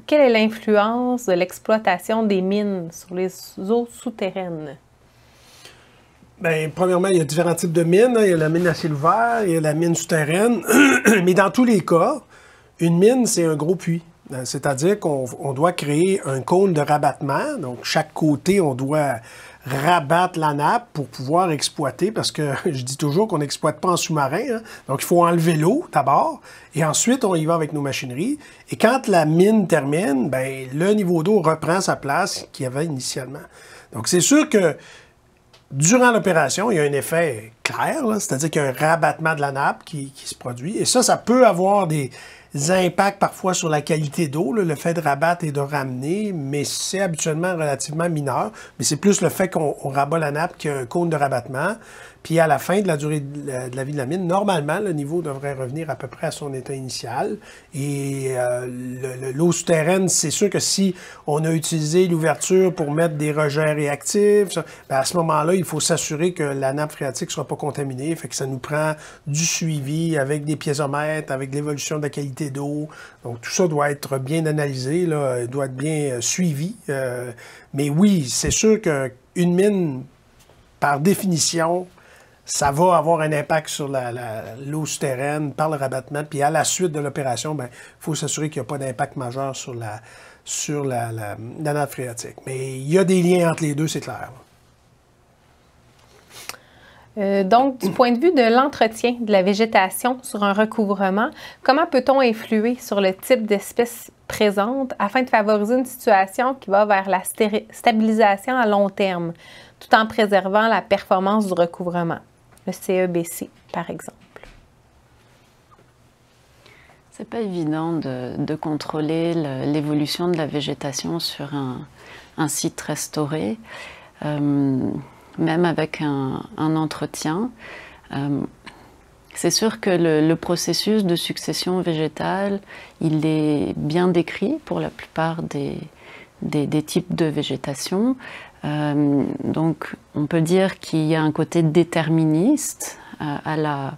Quelle est l'influence de l'exploitation des mines sur les eaux souterraines? Bien, premièrement, il y a différents types de mines. Il y a la mine à ciel ouvert, il y a la mine souterraine. Mais dans tous les cas, une mine, c'est un gros puits. C'est-à-dire qu'on doit créer un cône de rabattement. Donc, chaque côté, on doit rabattre la nappe pour pouvoir exploiter, parce que je dis toujours qu'on n'exploite pas en sous-marin. Hein. Donc, il faut enlever l'eau d'abord, et ensuite, on y va avec nos machineries. Et quand la mine termine, bien, le niveau d'eau reprend sa place qu'il y avait initialement. Donc, c'est sûr que durant l'opération, il y a un effet clair, c'est-à-dire qu'il y a un rabattement de la nappe qui se produit. Et ça peut avoir des impacts parfois sur la qualité d'eau, le fait de rabattre et de ramener, mais c'est habituellement relativement mineur. Mais c'est plus le fait qu'on rabat la nappe qu'il y a un cône de rabattement. Puis à la fin de la durée de la vie de la mine, normalement, le niveau devrait revenir à peu près à son état initial. Et l'eau souterraine, c'est sûr que si on a utilisé l'ouverture pour mettre des rejets réactifs, bien à ce moment-là, il faut s'assurer que la nappe phréatique ne soit pas contaminée. Fait que ça nous prend du suivi avec des piézomètres, avec l'évolution de la qualité d'eau. Donc tout ça doit être bien analysé, là, doit être bien suivi. Mais oui, c'est sûr qu'une mine, par définition, ça va avoir un impact sur l'eau souterraine par le rabattement. Puis à la suite de l'opération, il faut s'assurer qu'il n'y a pas d'impact majeur sur la nappe phréatique. Mais il y a des liens entre les deux, c'est clair. Donc, du point de vue de l'entretien de la végétation sur un recouvrement, comment peut-on influer sur le type d'espèces présentes afin de favoriser une situation qui va vers la stabilisation à long terme? tout en préservant la performance du recouvrement, le CEBC, par exemple? C'est pas évident de contrôler l'évolution de la végétation sur un site restauré, même avec un entretien. C'est sûr que le processus de succession végétale, il est bien décrit pour la plupart des types de végétation. Donc on peut dire qu'il y a un côté déterministe à la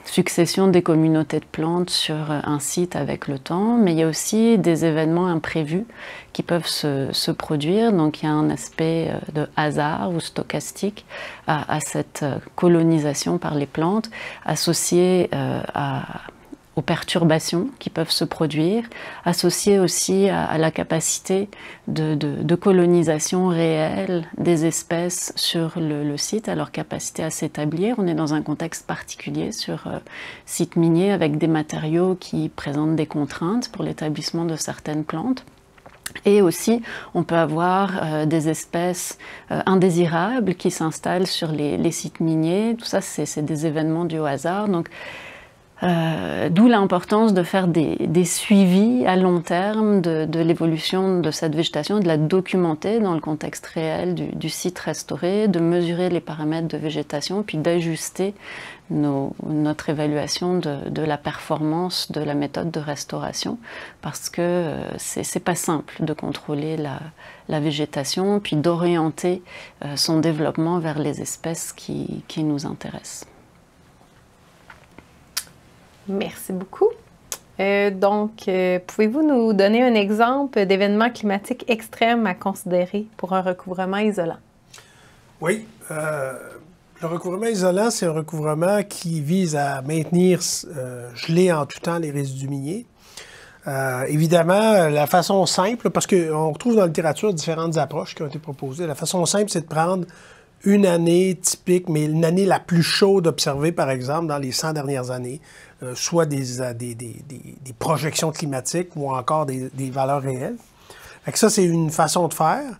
succession des communautés de plantes sur un site avec le temps, mais il y a aussi des événements imprévus qui peuvent se produire. Donc il y a un aspect de hasard ou stochastique à cette colonisation par les plantes, associé aux perturbations qui peuvent se produire, associées aussi à la capacité de colonisation réelle des espèces sur le site, à leur capacité à s'établir. On est dans un contexte particulier sur site minier avec des matériaux qui présentent des contraintes pour l'établissement de certaines plantes. Et aussi, on peut avoir des espèces indésirables qui s'installent sur les sites miniers. Tout ça, c'est des événements dus au hasard. Donc, d'où l'importance de faire des suivis à long terme de l'évolution de cette végétation, de la documenter dans le contexte réel du site restauré, de mesurer les paramètres de végétation, puis d'ajuster notre évaluation de la performance de la méthode de restauration, parce que c'est pas simple de contrôler la végétation, puis d'orienter son développement vers les espèces qui nous intéressent. Merci beaucoup. Pouvez-vous nous donner un exemple d'événement climatique extrême à considérer pour un recouvrement isolant? Oui. Le recouvrement isolant, c'est un recouvrement qui vise à maintenir gelés en tout temps les résidus miniers. Évidemment, la façon simple, parce qu'on retrouve dans la littérature différentes approches qui ont été proposées, la façon simple, c'est de prendre une année typique, mais une année la plus chaude observée, par exemple, dans les 100 dernières années, soit des projections climatiques ou encore des valeurs réelles. Fait que ça, c'est une façon de faire,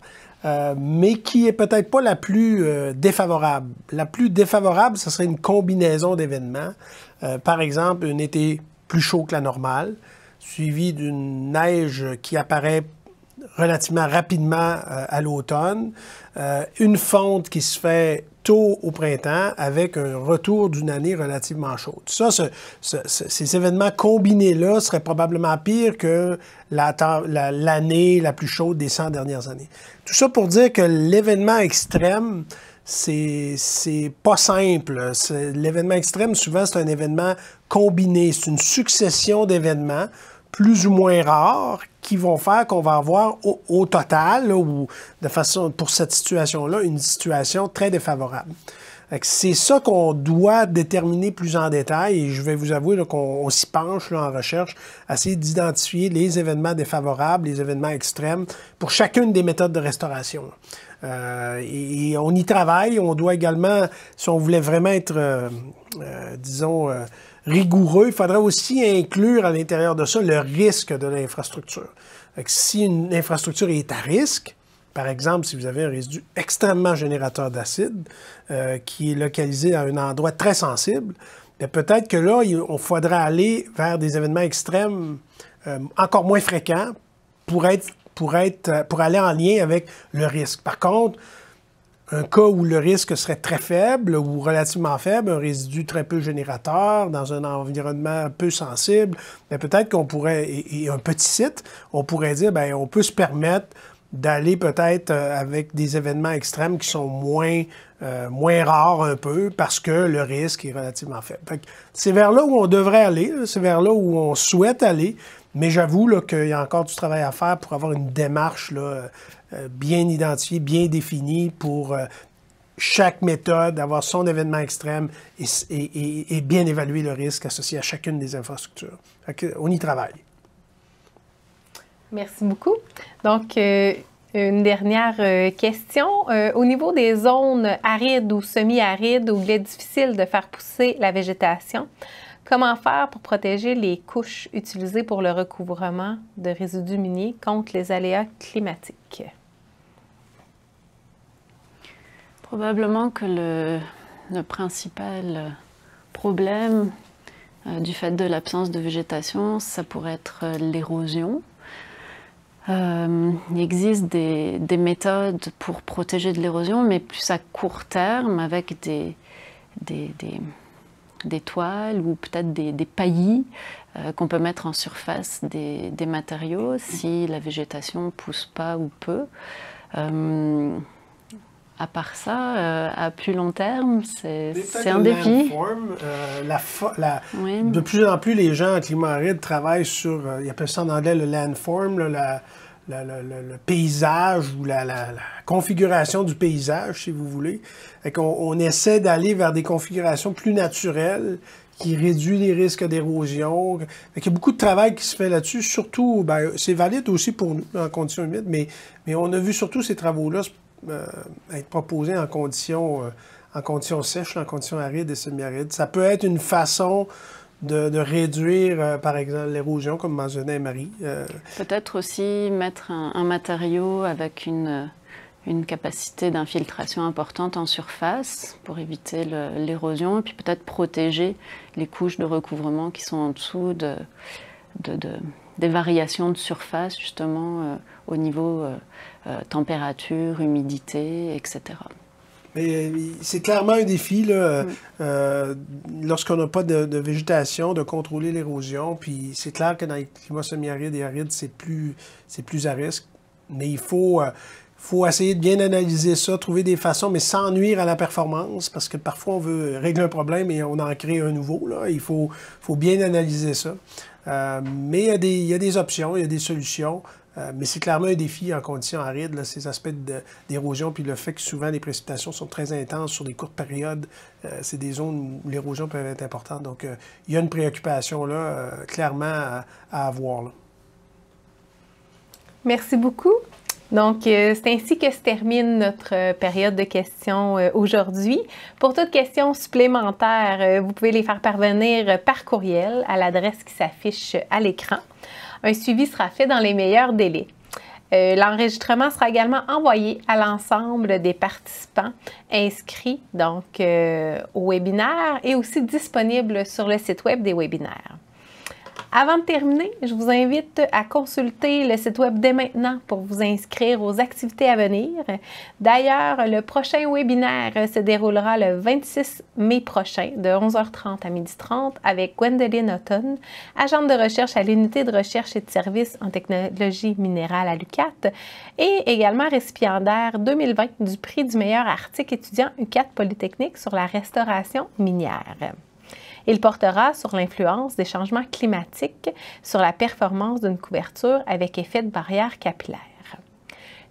mais qui est peut-être pas la plus défavorable. La plus défavorable, ce serait une combinaison d'événements. Par exemple, un été plus chaud que la normale, suivi d'une neige qui apparaît relativement rapidement à l'automne, une fonte qui se fait tôt au printemps avec un retour d'une année relativement chaude. Ça, ces événements combinés-là seraient probablement pires que l'année la plus chaude des 100 dernières années. Tout ça pour dire que l'événement extrême, c'est pas simple. L'événement extrême, souvent, c'est un événement combiné. C'est une succession d'événements plus ou moins rares qui vont faire qu'on va avoir au total, là, ou de façon, pour cette situation-là, une situation très défavorable. C'est ça qu'on doit déterminer plus en détail et je vais vous avouer qu'on s'y penche là, en recherche, essayer d'identifier les événements défavorables, les événements extrêmes pour chacune des méthodes de restauration. Et on y travaille. On doit également, si on voulait vraiment être, disons, rigoureux, il faudrait aussi inclure à l'intérieur de ça le risque de l'infrastructure. Si une infrastructure est à risque, par exemple, si vous avez un résidu extrêmement générateur d'acide qui est localisé à un endroit très sensible, peut-être que là, il faudra aller vers des événements extrêmes encore moins fréquents pour aller en lien avec le risque. Par contre, un cas où le risque serait très faible ou relativement faible, un résidu très peu générateur dans un environnement peu sensible, peut-être qu'on pourrait, et un petit site, on pourrait dire, bien, on peut se permettre d'aller peut-être avec des événements extrêmes qui sont moins rares un peu parce que le risque est relativement faible. C'est vers là où on devrait aller, c'est vers là où on souhaite aller, mais j'avoue qu'il y a encore du travail à faire pour avoir une démarche là, bien identifiée, bien définie pour chaque méthode, avoir son événement extrême et bien évaluer le risque associé à chacune des infrastructures. On y travaille. Merci beaucoup. Donc, une dernière question. Au niveau des zones arides ou semi-arides où il est difficile de faire pousser la végétation, comment faire pour protéger les couches utilisées pour le recouvrement de résidus miniers contre les aléas climatiques? Probablement que le principal problème du fait de l'absence de végétation, ça pourrait être l'érosion. Il existe des méthodes pour protéger de l'érosion, mais plus à court terme, avec des toiles ou peut-être des paillis qu'on peut mettre en surface des matériaux si la végétation ne pousse pas ou peu. À part ça, à plus long terme, c'est un défi. Oui. De plus en plus, les gens en climat aride travaillent sur, ils appellent ça en anglais le landform, là, le paysage ou la configuration du paysage, si vous voulez. On essaie d'aller vers des configurations plus naturelles qui réduisent les risques d'érosion. Il y a beaucoup de travail qui se fait là-dessus, surtout, c'est valide aussi pour nous en conditions humides, mais on a vu surtout ces travaux-là être proposés en conditions sèches, en conditions arides et semi-arides. Ça peut être une façon de réduire, par exemple, l'érosion, comme mentionnait Marie. Peut-être aussi mettre un matériau avec une capacité d'infiltration importante en surface pour éviter l'érosion, et puis peut-être protéger les couches de recouvrement qui sont en dessous des variations de surface, justement, au niveau température, humidité, etc. Mais c'est clairement un défi, là, lorsqu'on n'a pas de végétation, de contrôler l'érosion. Puis c'est clair que dans les climats semi-arides et arides, c'est plus à risque. Mais il faut essayer de bien analyser ça, trouver des façons, mais sans nuire à la performance, parce que parfois on veut régler un problème et on en crée un nouveau. Là. Il faut bien analyser ça. Mais il y a des options, il y a des solutions. Mais c'est clairement un défi en conditions arides, là, ces aspects d'érosion, puis le fait que souvent les précipitations sont très intenses sur des courtes périodes. C'est des zones où l'érosion peut être importante. Donc, il y a une préoccupation là, clairement à avoir. Là. Merci beaucoup. Donc, c'est ainsi que se termine notre période de questions aujourd'hui. Pour toute question supplémentaire, vous pouvez les faire parvenir par courriel à l'adresse qui s'affiche à l'écran. Un suivi sera fait dans les meilleurs délais. L'enregistrement sera également envoyé à l'ensemble des participants inscrits donc, au webinaire et aussi disponible sur le site web des webinaires. Avant de terminer, je vous invite à consulter le site web dès maintenant pour vous inscrire aux activités à venir. D'ailleurs, le prochain webinaire se déroulera le 26 mai prochain de 11h30 à 12h30 avec Gwendoline Houghton, agente de recherche à l'unité de recherche et de services en technologie minérale à l'UQAT et également récipiendaire 2020 du prix du meilleur article étudiant UQAT Polytechnique sur la restauration minière. Il portera sur l'influence des changements climatiques sur la performance d'une couverture avec effet de barrière capillaire.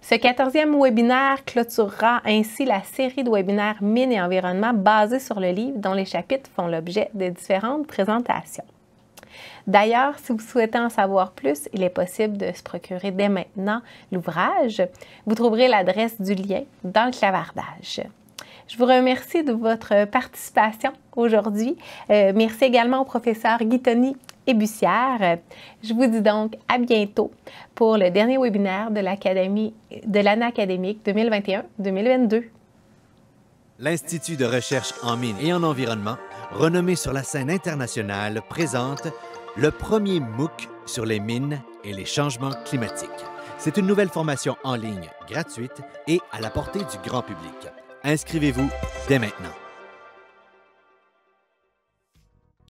Ce 14e webinaire clôturera ainsi la série de webinaires Mines et environnement basés sur le livre dont les chapitres font l'objet de différentes présentations. D'ailleurs, si vous souhaitez en savoir plus, il est possible de se procurer dès maintenant l'ouvrage. Vous trouverez l'adresse du lien dans le clavardage. Je vous remercie de votre participation aujourd'hui. Merci également au professeur Guitoni et Bussière. Je vous dis donc à bientôt pour le dernier webinaire de l'année académique 2021-2022. L'Institut de recherche en mines et en environnement, renommé sur la scène internationale, présente le premier MOOC sur les mines et les changements climatiques. C'est une nouvelle formation en ligne gratuite et à la portée du grand public. Inscrivez-vous dès maintenant.